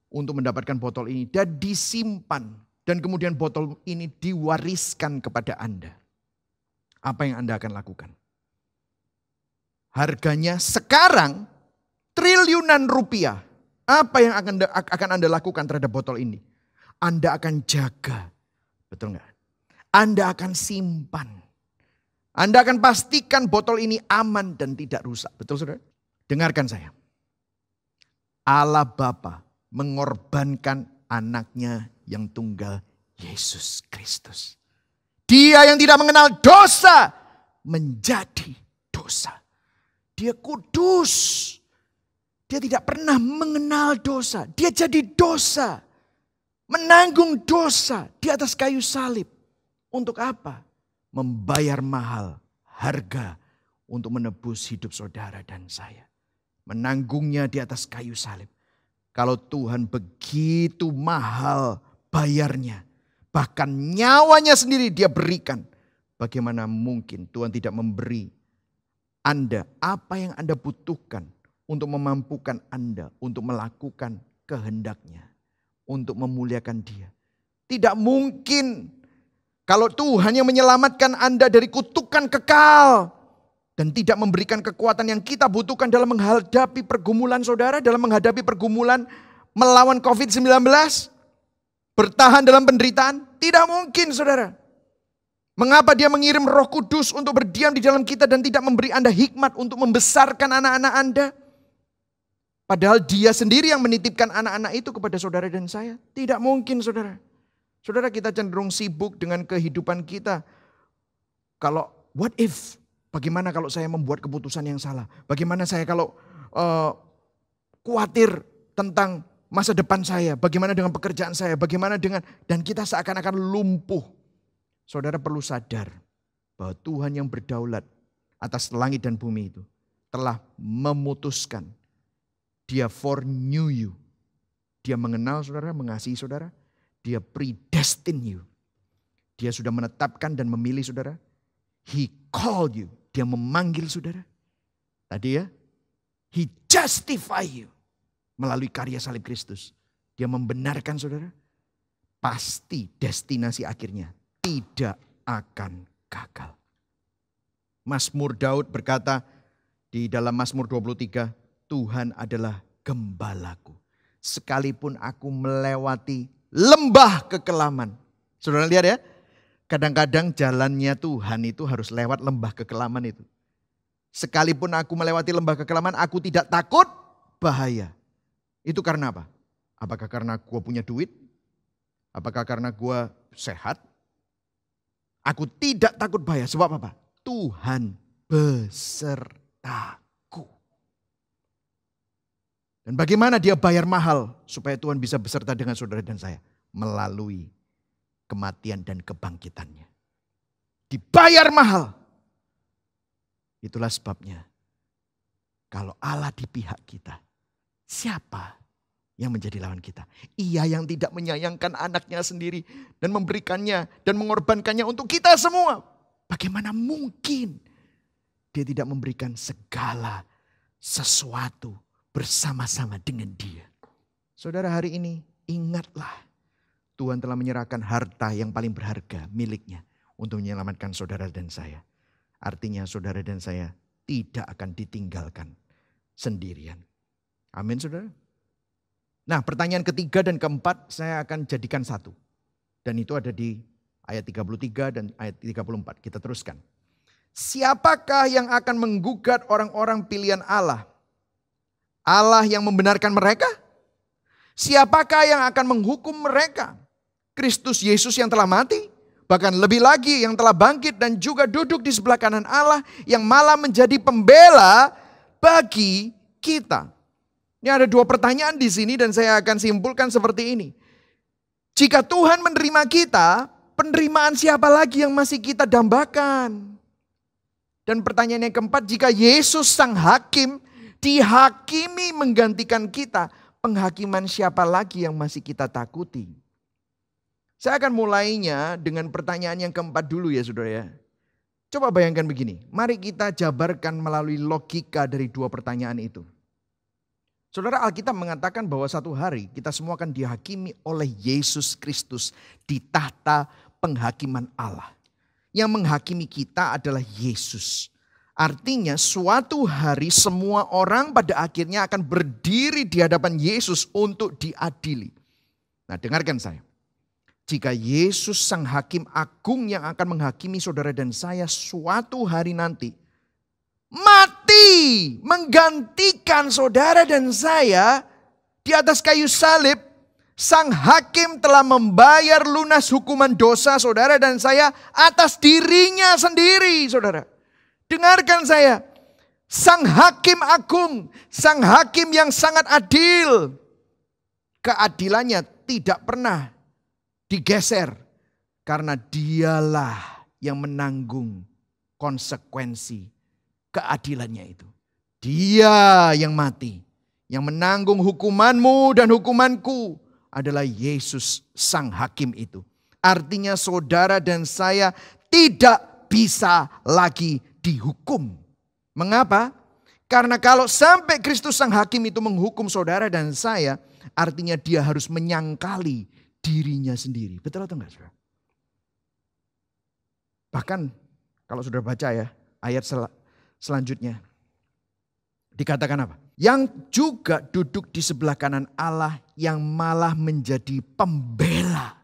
A: untuk mendapatkan botol ini dan disimpan. Dan kemudian botol ini diwariskan kepada Anda. Apa yang Anda akan lakukan? Harganya sekarang triliunan rupiah. Apa yang akan Anda lakukan terhadap botol ini? Anda akan jaga. Betul nggak? Anda akan simpan. Anda akan pastikan botol ini aman dan tidak rusak. Betul saudara? Dengarkan saya. Allah Bapa mengorbankan anaknya yang tunggal, Yesus Kristus. Dia yang tidak mengenal dosa menjadi dosa. Dia kudus. Dia tidak pernah mengenal dosa. Dia jadi dosa. Menanggung dosa di atas kayu salib. Untuk apa? Membayar mahal harga untuk menebus hidup saudara dan saya. Menanggungnya di atas kayu salib. Kalau Tuhan begitu mahal bayarnya, bahkan nyawanya sendiri dia berikan, bagaimana mungkin Tuhan tidak memberi Anda apa yang Anda butuhkan untuk memampukan Anda untuk melakukan kehendaknya, untuk memuliakan Dia. Tidak mungkin kalau Tuhan yang menyelamatkan Anda dari kutukan kekal dan tidak memberikan kekuatan yang kita butuhkan dalam menghadapi pergumulan saudara, dalam menghadapi pergumulan melawan COVID-19, bertahan dalam penderitaan, tidak mungkin saudara. Mengapa Dia mengirim Roh Kudus untuk berdiam di dalam kita dan tidak memberi Anda hikmat untuk membesarkan anak-anak Anda? Padahal Dia sendiri yang menitipkan anak-anak itu kepada saudara dan saya. Tidak mungkin saudara. Saudara, kita cenderung sibuk dengan kehidupan kita. Kalau what if? Bagaimana kalau saya membuat keputusan yang salah? Bagaimana saya kalau khawatir tentang masa depan saya? Bagaimana dengan pekerjaan saya? Bagaimana dengan... Dan kita seakan-akan lumpuh. Saudara perlu sadar bahwa Tuhan yang berdaulat atas langit dan bumi itu telah memutuskan. Dia foreknew you. Dia mengenal saudara, mengasihi saudara. Dia predestined you. Dia sudah menetapkan dan memilih saudara. He called you. Dia memanggil saudara. Tadi ya. He justify you. Melalui karya salib Kristus. Dia membenarkan saudara. Pasti destinasi akhirnya tidak akan gagal. Mazmur Daud berkata di dalam Mazmur 23. Tuhan adalah gembalaku. Sekalipun aku melewati lembah kekelaman. Saudara lihat ya. Kadang-kadang jalannya Tuhan itu harus lewat lembah kekelaman itu. Sekalipun aku melewati lembah kekelaman, aku tidak takut bahaya. Itu karena apa? Apakah karena gue punya duit? Apakah karena gue sehat? Aku tidak takut bahaya. Sebab apa? Tuhan besertaku. Dan bagaimana Dia bayar mahal supaya Tuhan bisa beserta dengan saudara dan saya? Melalui kematian dan kebangkitannya. Dibayar mahal. Itulah sebabnya. Kalau Allah di pihak kita, siapa yang menjadi lawan kita? Ia yang tidak menyayangkan anaknya sendiri dan memberikannya dan mengorbankannya untuk kita semua. Bagaimana mungkin Dia tidak memberikan segala sesuatu bersama-sama dengan Dia? Saudara, hari ini ingatlah. Tuhan telah menyerahkan harta yang paling berharga miliknya untuk menyelamatkan saudara dan saya. Artinya saudara dan saya tidak akan ditinggalkan sendirian. Amin saudara. Nah, pertanyaan ketiga dan keempat saya akan jadikan satu. Dan itu ada di ayat 33 dan ayat 34. Kita teruskan. Siapakah yang akan menggugat orang-orang pilihan Allah? Allah yang membenarkan mereka? Siapakah yang akan menghukum mereka? Kristus Yesus yang telah mati, bahkan lebih lagi yang telah bangkit dan juga duduk di sebelah kanan Allah yang malah menjadi pembela bagi kita. Ini ada dua pertanyaan di sini dan saya akan simpulkan seperti ini. Jika Tuhan menerima kita, penerimaan siapa lagi yang masih kita dambakan? Dan pertanyaan yang keempat, jika Yesus sang hakim dihakimi menggantikan kita, penghakiman siapa lagi yang masih kita takuti? Saya akan mulainya dengan pertanyaan yang keempat dulu ya saudara ya. Coba bayangkan begini, mari kita jabarkan melalui logika dari dua pertanyaan itu. Saudara, Alkitab mengatakan bahwa satu hari kita semua akan dihakimi oleh Yesus Kristus di tahta penghakiman Allah. Yang menghakimi kita adalah Yesus. Artinya suatu hari semua orang pada akhirnya akan berdiri di hadapan Yesus untuk diadili. Nah, dengarkan saya. Jika Yesus sang hakim agung yang akan menghakimi saudara dan saya suatu hari nanti mati menggantikan saudara dan saya di atas kayu salib, sang hakim telah membayar lunas hukuman dosa saudara dan saya atas dirinya sendiri, saudara. Dengarkan saya, sang hakim agung, sang hakim yang sangat adil, keadilannya tidak pernah digeser karena dialah yang menanggung konsekuensi keadilannya itu. Dia yang mati, yang menanggung hukumanmu dan hukumanku adalah Yesus sang hakim itu. Artinya saudara dan saya tidak bisa lagi dihukum. Mengapa? Karena kalau sampai Kristus sang hakim itu menghukum saudara dan saya, artinya dia harus menyangkali dirinya sendiri. Betul atau enggak, saudara? Bahkan kalau saudara baca ya ayat selanjutnya. Dikatakan apa? Yang juga duduk di sebelah kanan Allah yang malah menjadi pembela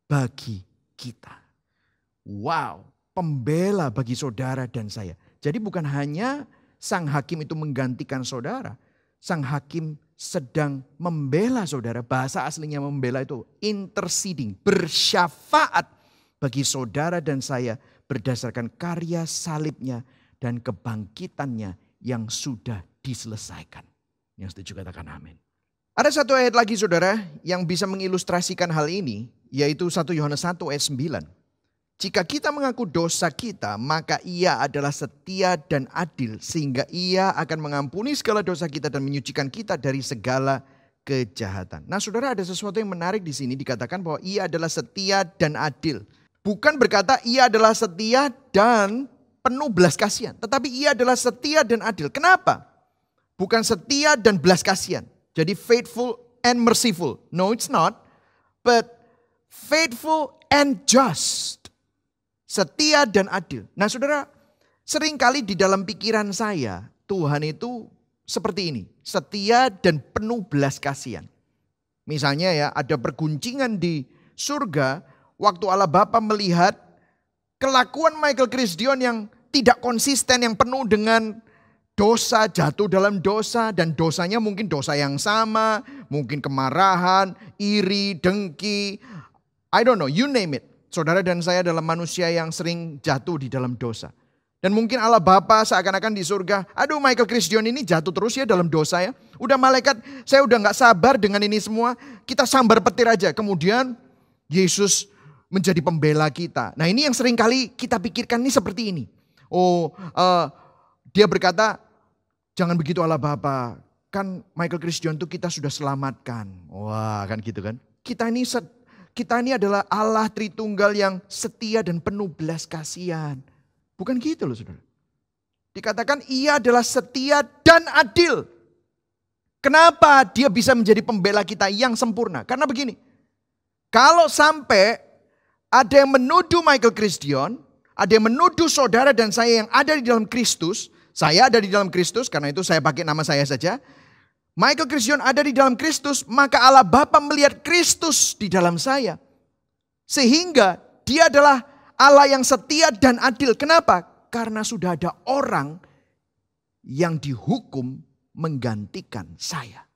A: bagi kita. Wow, pembela bagi saudara dan saya. Jadi bukan hanya sang hakim itu menggantikan saudara. Sang hakim sedang membela saudara. Bahasa aslinya membela itu interceding, bersyafaat bagi saudara dan saya berdasarkan karya salibnya dan kebangkitannya yang sudah diselesaikan. Yang setuju katakan amin. Ada satu ayat lagi saudara yang bisa mengilustrasikan hal ini, yaitu 1 Yohanes 1 ayat 9. Jika kita mengaku dosa kita, maka ia adalah setia dan adil sehingga ia akan mengampuni segala dosa kita dan menyucikan kita dari segala kejahatan. Nah saudara, ada sesuatu yang menarik di sini, dikatakan bahwa ia adalah setia dan adil. Bukan berkata ia adalah setia dan penuh belas kasihan, tetapi ia adalah setia dan adil. Kenapa? Bukan setia dan belas kasihan. Jadi faithful and merciful. No, it's not. But faithful and just. Setia dan adil. Nah saudara, seringkali di dalam pikiran saya, Tuhan itu seperti ini. Setia dan penuh belas kasihan. Misalnya ya, ada perguncingan di surga, waktu Allah Bapa melihat kelakuan Michael Chris Dion yang tidak konsisten, yang penuh dengan dosa, jatuh dalam dosa, dan dosanya mungkin dosa yang sama, mungkin kemarahan, iri, dengki, I don't know, you name it. Saudara dan saya adalah manusia yang sering jatuh di dalam dosa. Dan mungkin Allah Bapa seakan-akan di surga, aduh Michael Chris Dion ini jatuh terus ya dalam dosa ya. Udah malaikat, saya udah gak sabar dengan ini semua, kita sambar petir aja. Kemudian Yesus menjadi pembela kita. Nah ini yang sering kali kita pikirkan ini seperti ini. Dia berkata, jangan begitu Allah Bapa, kan Michael Chris Dion itu kita sudah selamatkan. Wah kan gitu kan. Kita ini adalah Allah Tritunggal yang setia dan penuh belas kasihan. Bukan gitu loh saudara. Dikatakan ia adalah setia dan adil. Kenapa dia bisa menjadi pembela kita yang sempurna? Karena begini, kalau sampai ada yang menuduh Michael Chris Dion, ada yang menuduh saudara dan saya yang ada di dalam Kristus, saya ada di dalam Kristus, karena itu saya pakai nama saya saja. Michael Chris Dion ada di dalam Kristus, maka Allah Bapa melihat Kristus di dalam saya. Sehingga dia adalah Allah yang setia dan adil. Kenapa? Karena sudah ada orang yang dihukum menggantikan saya.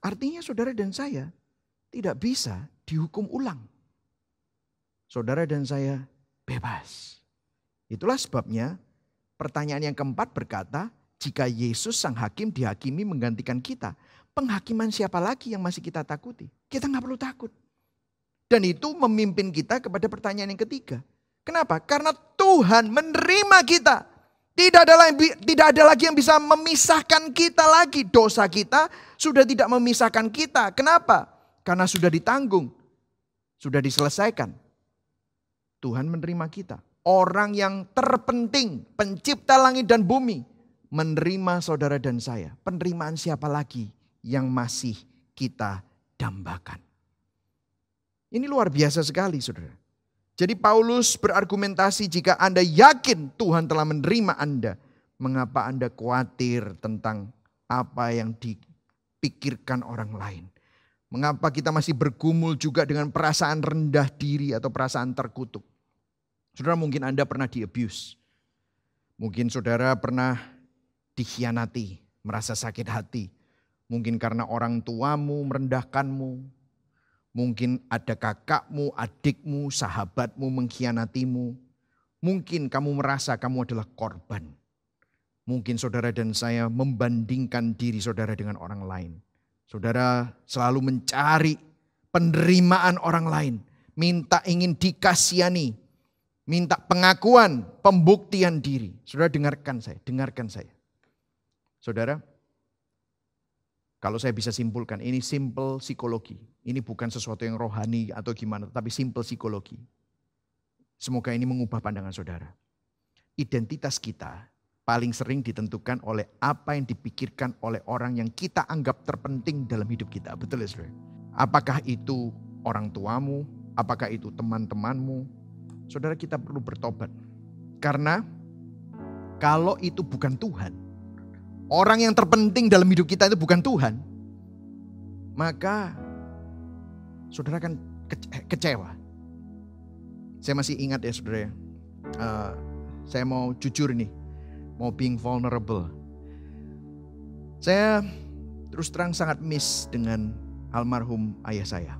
A: Artinya saudara dan saya tidak bisa dihukum ulang. Saudara dan saya bebas. Itulah sebabnya pertanyaan yang keempat berkata, jika Yesus sang hakim dihakimi menggantikan kita, penghakiman siapa lagi yang masih kita takuti? Kita gak perlu takut. Dan itu memimpin kita kepada pertanyaan yang ketiga. Kenapa? Karena Tuhan menerima kita. Tidak ada lagi yang bisa memisahkan kita lagi. Dosa kita sudah tidak memisahkan kita. Kenapa? Karena sudah ditanggung. Sudah diselesaikan. Tuhan menerima kita. Orang yang terpenting, pencipta langit dan bumi, menerima saudara dan saya. Penerimaan siapa lagi yang masih kita dambakan? Ini luar biasa sekali saudara. Jadi Paulus berargumentasi, jika Anda yakin Tuhan telah menerima Anda, mengapa Anda khawatir tentang apa yang dipikirkan orang lain? Mengapa kita masih bergumul juga dengan perasaan rendah diri atau perasaan terkutuk? Saudara, mungkin Anda pernah di-abuse. Mungkin saudara pernah dikhianati, merasa sakit hati. Mungkin karena orang tuamu merendahkanmu. Mungkin ada kakakmu, adikmu, sahabatmu mengkhianatimu. Mungkin kamu merasa kamu adalah korban. Mungkin saudara dan saya membandingkan diri saudara dengan orang lain. Saudara selalu mencari penerimaan orang lain. Ingin dikasihani. minta pengakuan, pembuktian diri. Saudara dengarkan saya. Saudara, kalau saya bisa simpulkan, ini simple psikologi. Ini bukan sesuatu yang rohani atau gimana, tapi simple psikologi. Semoga ini mengubah pandangan saudara. Identitas kita paling sering ditentukan oleh apa yang dipikirkan oleh orang yang kita anggap terpenting dalam hidup kita. Betul ya saudara? Apakah itu orang tuamu? Apakah itu teman-temanmu? Saudara, kita perlu bertobat. Karena kalau itu bukan Tuhan, orang yang terpenting dalam hidup kita itu bukan Tuhan, maka saudara akan kecewa. Saya masih ingat ya saudara ya. Saya mau jujur nih. Mau being vulnerable. Saya terus terang sangat miss dengan almarhum ayah saya.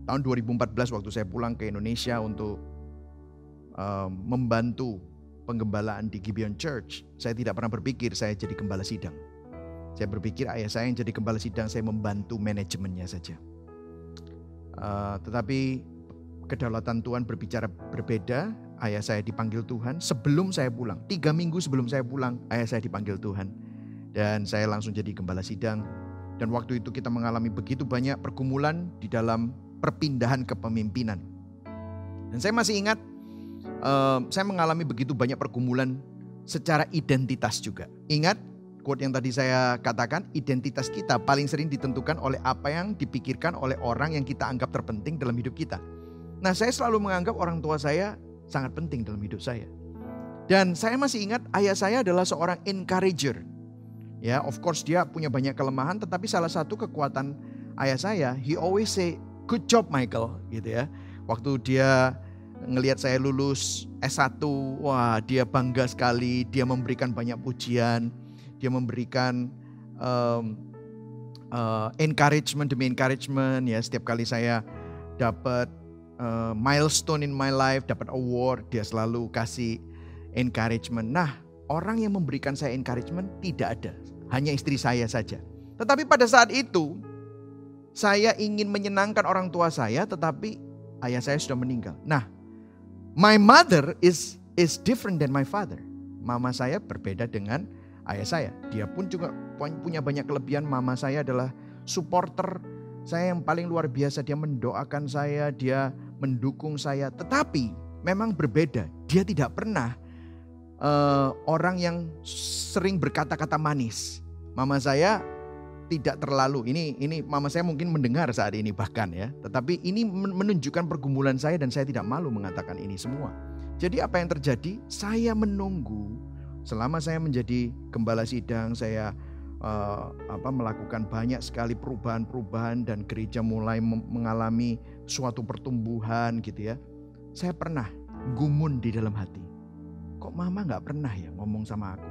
A: Tahun 2014 waktu saya pulang ke Indonesia untuk membantu penggembalaan di Gibeon Church. Saya tidak pernah berpikir saya jadi gembala sidang. Saya berpikir ayah saya yang jadi gembala sidang, saya membantu manajemennya saja. Tetapi kedaulatan Tuhan berbicara berbeda. Ayah saya dipanggil Tuhan sebelum saya pulang. 3 minggu sebelum saya pulang, ayah saya dipanggil Tuhan. Dan saya langsung jadi gembala sidang. Dan waktu itu kita mengalami begitu banyak pergumulan di dalam perpindahan kepemimpinan. Dan saya masih ingat, saya mengalami begitu banyak pergumulan secara identitas juga. Ingat quote yang tadi saya katakan, identitas kita paling sering ditentukan oleh apa yang dipikirkan oleh orang yang kita anggap terpenting dalam hidup kita. Nah, saya selalu menganggap orang tua saya sangat penting dalam hidup saya. Dan saya masih ingat ayah saya adalah seorang encourager. Ya, of course dia punya banyak kelemahan, tetapi salah satu kekuatan ayah saya, he always say, "Good job Michael," gitu ya. Waktu dia ngelihat saya lulus S1, wah dia bangga sekali, dia memberikan banyak pujian, dia memberikan encouragement demi encouragement ya. Setiap kali saya dapat milestone in my life, dapat award, dia selalu kasih encouragement. Nah, orang yang memberikan saya encouragement tidak ada, hanya istri saya saja. Tetapi pada saat itu, saya ingin menyenangkan orang tua saya, tetapi ayah saya sudah meninggal. Nah, my mother is different than my father. Mama saya berbeda dengan ayah saya. Dia pun juga punya banyak kelebihan. Mama saya adalah supporter saya yang paling luar biasa. Dia mendoakan saya, dia mendukung saya. Tetapi memang berbeda. Dia tidak pernah orang yang sering berkata-kata manis. Mama saya tidak terlalu. Ini mama saya mungkin mendengar saat ini bahkan ya. Tetapi ini menunjukkan pergumulan saya dan saya tidak malu mengatakan ini semua. Jadi apa yang terjadi? Saya menunggu selama saya menjadi gembala sidang, saya melakukan banyak sekali perubahan-perubahan dan gereja mulai mengalami suatu pertumbuhan gitu ya. Saya pernah gumun di dalam hati. Kok mama gak pernah ya ngomong sama aku,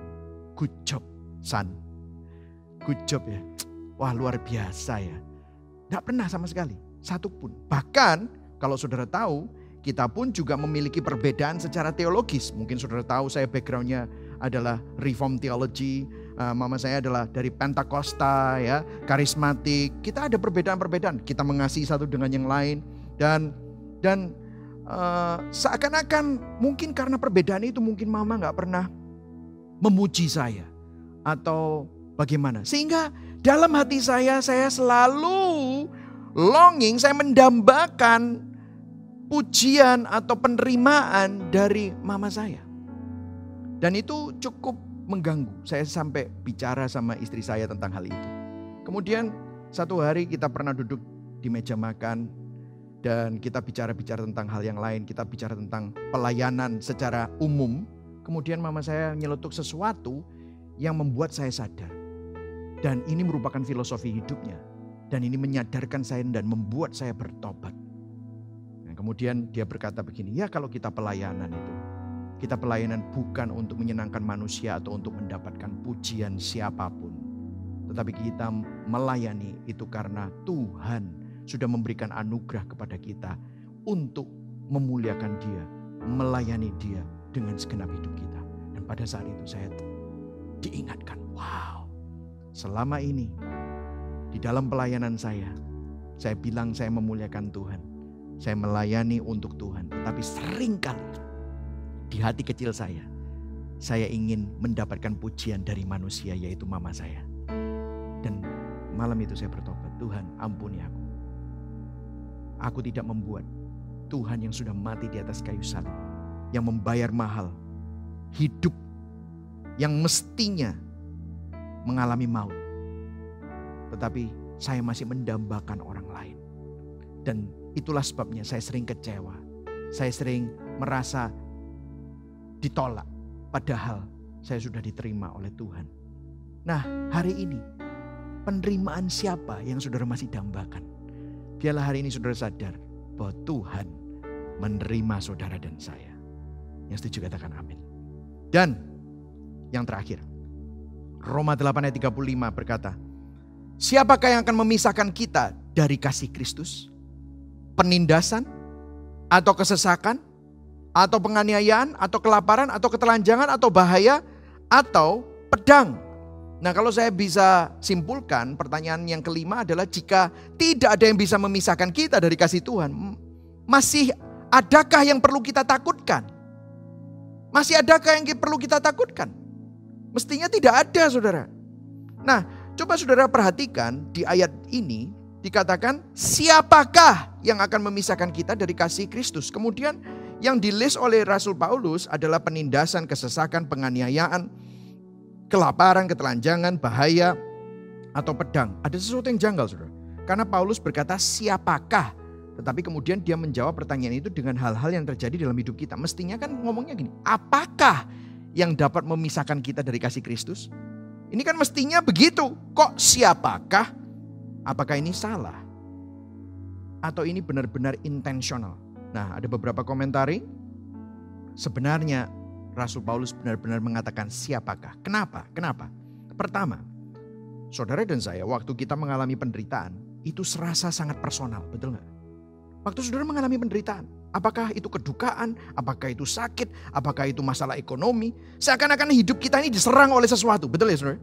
A: "Good job son, good job ya." Wah luar biasa ya. Gak pernah sama sekali, satupun. Bahkan kalau saudara tahu, kita pun juga memiliki perbedaan secara teologis. Mungkin saudara tahu saya backgroundnya adalah Reform Theology. Mama saya adalah dari Pentakosta ya, karismatik. Kita ada perbedaan-perbedaan. Kita mengasihi satu dengan yang lain. Dan seakan-akan mungkin karena perbedaan itu mungkin mama gak pernah memuji saya. Atau bagaimana. Sehingga dalam hati saya selalu longing, saya mendambakan pujian atau penerimaan dari mama saya. Dan itu cukup mengganggu. Saya sampai bicara sama istri saya tentang hal itu. Kemudian satu hari kita pernah duduk di meja makan dan kita bicara-bicara tentang hal yang lain. Kita bicara tentang pelayanan secara umum. Kemudian mama saya nyeletuk sesuatu yang membuat saya sadar. Dan ini merupakan filosofi hidupnya. Dan ini menyadarkan saya dan membuat saya bertobat. Nah, kemudian dia berkata begini, ya kalau kita pelayanan itu, kita pelayanan bukan untuk menyenangkan manusia atau untuk mendapatkan pujian siapapun. Tetapi kita melayani itu karena Tuhan sudah memberikan anugerah kepada kita untuk memuliakan Dia, melayani Dia dengan segenap hidup kita. Dan pada saat itu saya diingatkan, wow, selama ini di dalam pelayanan saya bilang saya memuliakan Tuhan. Saya melayani untuk Tuhan. Tetapi seringkali di hati kecil saya ingin mendapatkan pujian dari manusia, yaitu mama saya. Dan malam itu saya bertobat, Tuhan ampuni aku. Aku tidak membuat Tuhan yang sudah mati di atas kayu salib, yang membayar mahal, hidup yang mestinya mengalami maut. Tetapi saya masih mendambakan orang lain. Dan itulah sebabnya saya sering kecewa. Saya sering merasa ditolak. Padahal saya sudah diterima oleh Tuhan. Nah, hari ini penerimaan siapa yang saudara masih dambakan? Biarlah hari ini saudara sadar bahwa Tuhan menerima saudara dan saya. Yang setuju katakan amin. Dan yang terakhir, Roma 8 ayat 35 berkata, siapakah yang akan memisahkan kita dari kasih Kristus? Penindasan? Atau kesesakan? Atau penganiayaan? Atau kelaparan? Atau ketelanjangan? Atau bahaya? Atau pedang? Nah, kalau saya bisa simpulkan, pertanyaan yang kelima adalah jika tidak ada yang bisa memisahkan kita dari kasih Tuhan, masih adakah yang perlu kita takutkan? Masih adakah yang perlu kita takutkan? Mestinya tidak ada, saudara. Nah, coba saudara perhatikan di ayat ini dikatakan siapakah yang akan memisahkan kita dari kasih Kristus. Kemudian yang di-list oleh Rasul Paulus adalah penindasan, kesesakan, penganiayaan, kelaparan, ketelanjangan, bahaya, atau pedang. Ada sesuatu yang janggal, saudara. Karena Paulus berkata siapakah, tetapi kemudian dia menjawab pertanyaan itu dengan hal-hal yang terjadi dalam hidup kita. Mestinya kan ngomongnya gini, apakah yang dapat memisahkan kita dari kasih Kristus? Ini kan mestinya begitu. Kok siapakah? Apakah ini salah? Atau ini benar-benar intensional? Nah, ada beberapa komentari. Sebenarnya Rasul Paulus benar-benar mengatakan siapakah. Kenapa? Pertama, saudara dan saya waktu kita mengalami penderitaan, itu serasa sangat personal, betul nggak? Waktu saudara mengalami penderitaan, apakah itu kedukaan, apakah itu sakit, apakah itu masalah ekonomi, seakan-akan hidup kita ini diserang oleh sesuatu, betul ya saudara?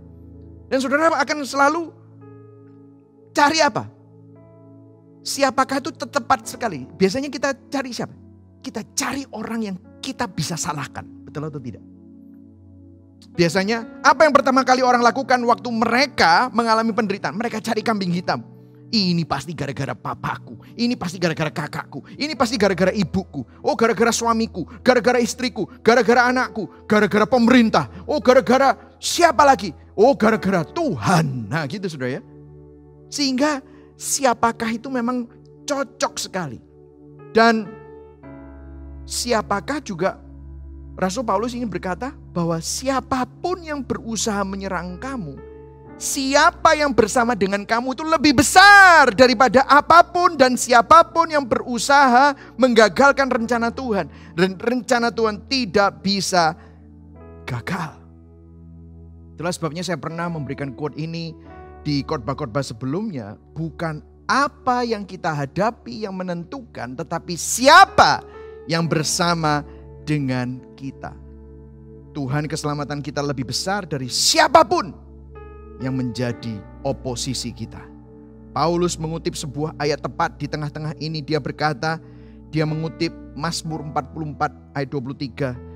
A: Dan saudara akan selalu cari apa? Siapakah itu tepat sekali. Biasanya kita cari siapa? Kita cari orang yang kita bisa salahkan, betul atau tidak? Biasanya apa yang pertama kali orang lakukan waktu mereka mengalami penderitaan? Mereka cari kambing hitam. Ini pasti gara-gara papaku, ini pasti gara-gara kakakku, ini pasti gara-gara ibuku, oh gara-gara suamiku, gara-gara istriku, gara-gara anakku, gara-gara pemerintah, oh gara-gara siapa lagi? Oh gara-gara Tuhan. Nah gitu saudara ya. Sehingga siapakah itu memang cocok sekali. Dan siapakah juga Rasul Paulus ingin berkata bahwa siapapun yang berusaha menyerang kamu, siapa yang bersama dengan kamu itu lebih besar daripada apapun dan siapapun yang berusaha menggagalkan rencana Tuhan. Dan rencana Tuhan tidak bisa gagal. Itulah sebabnya saya pernah memberikan quote ini di khotbah-khotbah sebelumnya. Bukan apa yang kita hadapi yang menentukan, tetapi siapa yang bersama dengan kita. Tuhan keselamatan kita lebih besar dari siapapun yang menjadi oposisi kita. Paulus mengutip sebuah ayat tepat di tengah-tengah ini. Dia berkata, dia mengutip Mazmur 44 ayat 23.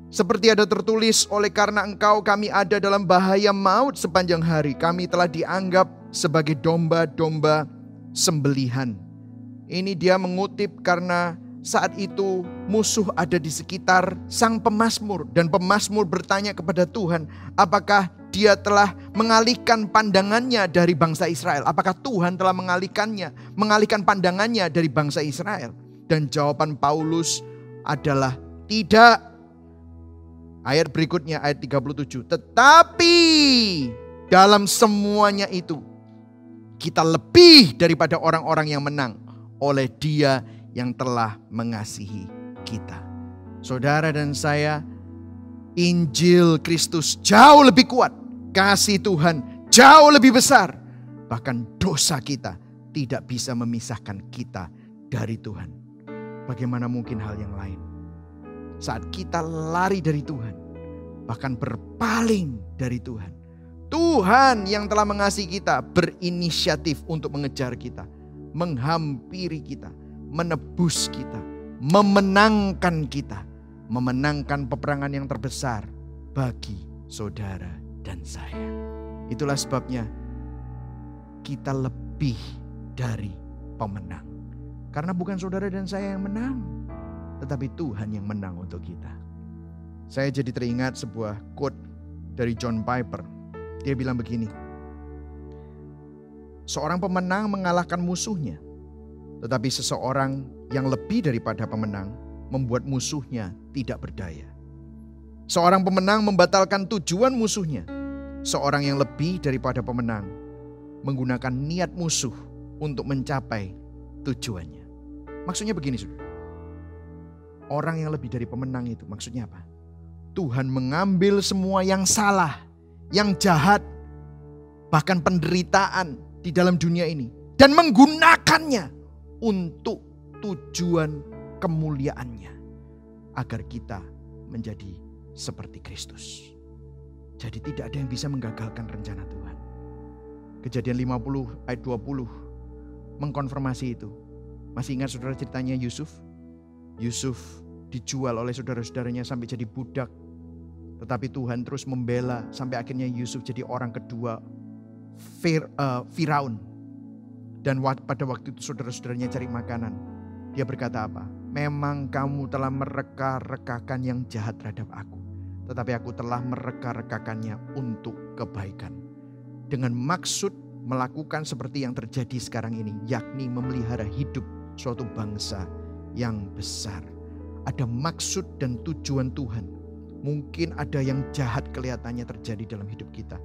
A: Seperti ada tertulis, oleh karena engkau kami ada dalam bahaya maut sepanjang hari. Kami telah dianggap sebagai domba-domba sembelihan. Ini dia mengutip karena saat itu musuh ada di sekitar sang pemazmur. Dan pemazmur bertanya kepada Tuhan, apakah dia telah mengalihkan pandangannya dari bangsa Israel? Apakah Tuhan telah mengalihkan pandangannya dari bangsa Israel? Dan jawaban Paulus adalah tidak. Ayat berikutnya ayat 37. Tetapi dalam semuanya itu kita lebih daripada orang-orang yang menang oleh Dia yang telah mengasihi kita. Saudara dan saya, Injil Kristus jauh lebih kuat. Kasih Tuhan jauh lebih besar. Bahkan dosa kita tidak bisa memisahkan kita dari Tuhan. Bagaimana mungkin hal yang lain? Saat kita lari dari Tuhan, bahkan berpaling dari Tuhan, Tuhan yang telah mengasihi kita berinisiatif untuk mengejar kita, menghampiri kita, menebus kita, memenangkan kita, memenangkan peperangan yang terbesar bagi saudara dan saya. Itulah sebabnya kita lebih dari pemenang. Karena bukan saudara dan saya yang menang, tetapi Tuhan yang menang untuk kita. Saya jadi teringat sebuah quote dari John Piper. Dia bilang begini, seorang pemenang mengalahkan musuhnya, tetapi seseorang yang lebih daripada pemenang membuat musuhnya tidak berdaya. Seorang pemenang membatalkan tujuan musuhnya. Seorang yang lebih daripada pemenang menggunakan niat musuh untuk mencapai tujuannya. Maksudnya begini, saudara. Orang yang lebih dari pemenang itu maksudnya apa? Tuhan mengambil semua yang salah, yang jahat, bahkan penderitaan di dalam dunia ini, dan menggunakannya untuk tujuan kemuliaannya, agar kita menjadi seperti Kristus. Jadi tidak ada yang bisa menggagalkan rencana Tuhan. Kejadian 50 ayat 20 mengkonfirmasi itu. Masih ingat saudara ceritanya Yusuf? Yusuf dijual oleh saudara-saudaranya sampai jadi budak. Tetapi Tuhan terus membela sampai akhirnya Yusuf jadi orang kedua Firaun. Dan pada waktu itu saudara-saudaranya cari makanan. Dia berkata apa? Memang kamu telah mereka-rekakan yang jahat terhadap aku. Tetapi aku telah mereka-rekakannya untuk kebaikan. Dengan maksud melakukan seperti yang terjadi sekarang ini. Yakni memelihara hidup suatu bangsa yang besar. Ada maksud dan tujuan Tuhan. Mungkin ada yang jahat kelihatannya terjadi dalam hidup kita.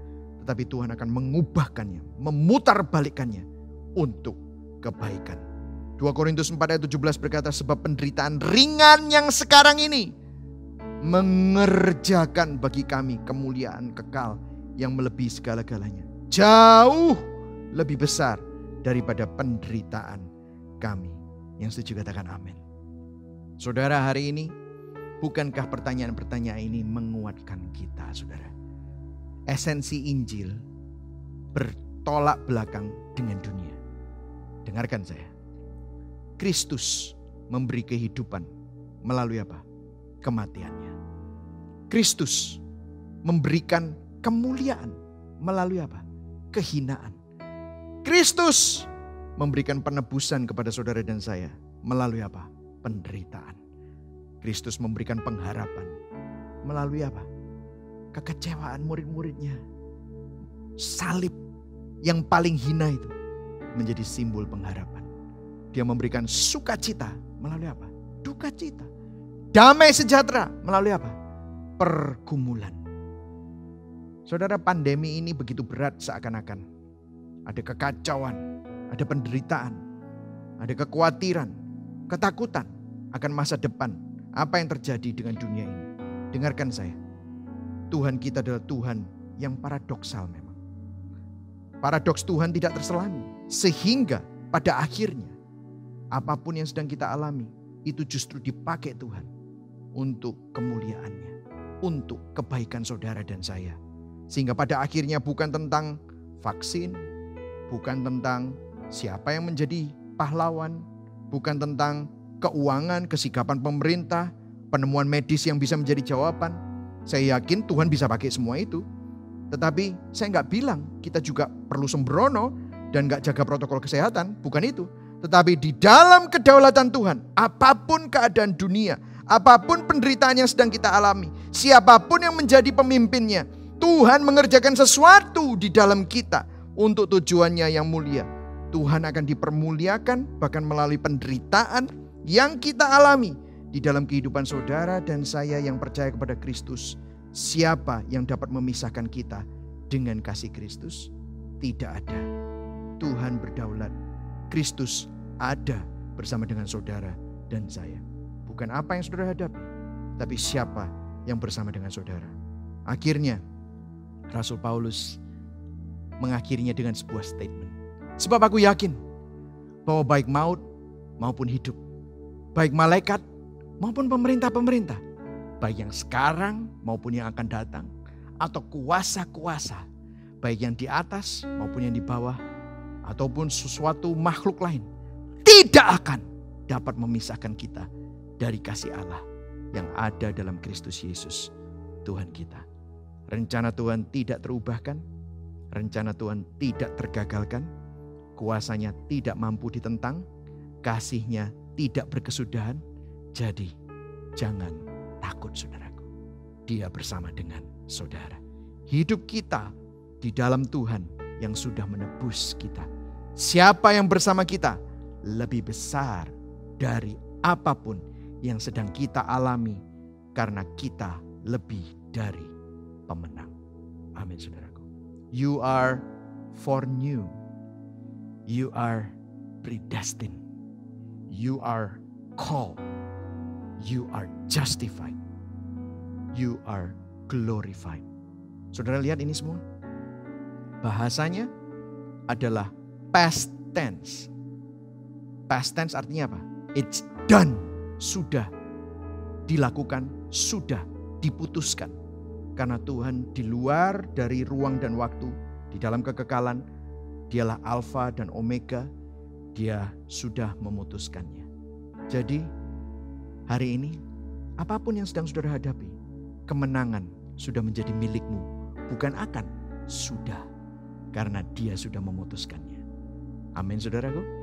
A: Tetapi Tuhan akan mengubahkannya, memutarbalikkannya untuk kebaikan. 2 Korintus 4 ayat 17 berkata, sebab penderitaan ringan yang sekarang ini mengerjakan bagi kami kemuliaan kekal yang melebihi segala-galanya. Jauh lebih besar daripada penderitaan kami. Yang setuju katakan amin. Saudara, hari ini bukankah pertanyaan-pertanyaan ini menguatkan kita, saudara? Esensi Injil bertolak belakang dengan dunia. Dengarkan saya. Kristus memberi kehidupan melalui apa? Kematiannya. Kristus memberikan kemuliaan melalui apa? Kehinaan. Kristus memberikan penebusan kepada saudara dan saya melalui apa? Penderitaan. Kristus memberikan pengharapan melalui apa? Kekecewaan murid-muridnya. Salib yang paling hina itu menjadi simbol pengharapan. Dia memberikan sukacita melalui apa? Duka cita. Damai sejahtera melalui apa? Pergumulan. Saudara, pandemi ini begitu berat seakan-akan. Ada kekacauan, ada penderitaan, ada kekhawatiran, ketakutan akan masa depan. Apa yang terjadi dengan dunia ini? Dengarkan saya. Tuhan kita adalah Tuhan yang paradoksal memang. Paradoks Tuhan tidak terselami. Sehingga pada akhirnya apapun yang sedang kita alami itu justru dipakai Tuhan untuk kemuliaannya, untuk kebaikan saudara dan saya. Sehingga pada akhirnya bukan tentang vaksin, bukan tentang siapa yang menjadi pahlawan, bukan tentang keuangan, kesikapan pemerintah, penemuan medis yang bisa menjadi jawaban. Saya yakin Tuhan bisa pakai semua itu. Tetapi saya nggak bilang kita juga perlu sembrono dan nggak jaga protokol kesehatan, bukan itu. Tetapi di dalam kedaulatan Tuhan, apapun keadaan dunia, apapun penderitaan yang sedang kita alami, siapapun yang menjadi pemimpinnya, Tuhan mengerjakan sesuatu di dalam kita untuk tujuannya yang mulia. Tuhan akan dipermuliakan bahkan melalui penderitaan yang kita alami di dalam kehidupan saudara dan saya yang percaya kepada Kristus. Siapa yang dapat memisahkan kita dengan kasih Kristus? Tidak ada. Tuhan berdaulat. Kristus ada bersama dengan saudara dan saya. Bukan apa yang saudara hadapi, tapi siapa yang bersama dengan saudara. Akhirnya Rasul Paulus mengakhirinya dengan sebuah statement. Sebab aku yakin bahwa baik maut maupun hidup, baik malaikat maupun pemerintah-pemerintah, baik yang sekarang maupun yang akan datang, atau kuasa-kuasa, baik yang di atas maupun yang di bawah, ataupun sesuatu makhluk lain, tidak akan dapat memisahkan kita dari kasih Allah yang ada dalam Kristus Yesus, Tuhan kita. Rencana Tuhan tidak terubahkan, rencana Tuhan tidak tergagalkan, kuasanya tidak mampu ditentang, kasih-Nya tidak berkesudahan. Jadi jangan takut saudaraku, Dia bersama dengan saudara. Hidup kita di dalam Tuhan yang sudah menebus kita. Siapa yang bersama kita lebih besar dari apapun yang sedang kita alami, karena kita lebih dari pemenang. Amin saudaraku. You are foreknew. You are predestined. You are called. You are justified. You are glorified. Saudara lihat ini semua. Bahasanya adalah past tense. Past tense artinya apa? It's done. Sudah dilakukan, sudah diputuskan. Karena Tuhan di luar dari ruang dan waktu, di dalam kekekalan, Dialah Alfa dan Omega. Dia sudah memutuskannya. Jadi hari ini apapun yang sedang saudara hadapi, kemenangan sudah menjadi milikmu. Bukan akan, sudah. Karena Dia sudah memutuskannya. Amin saudaraku.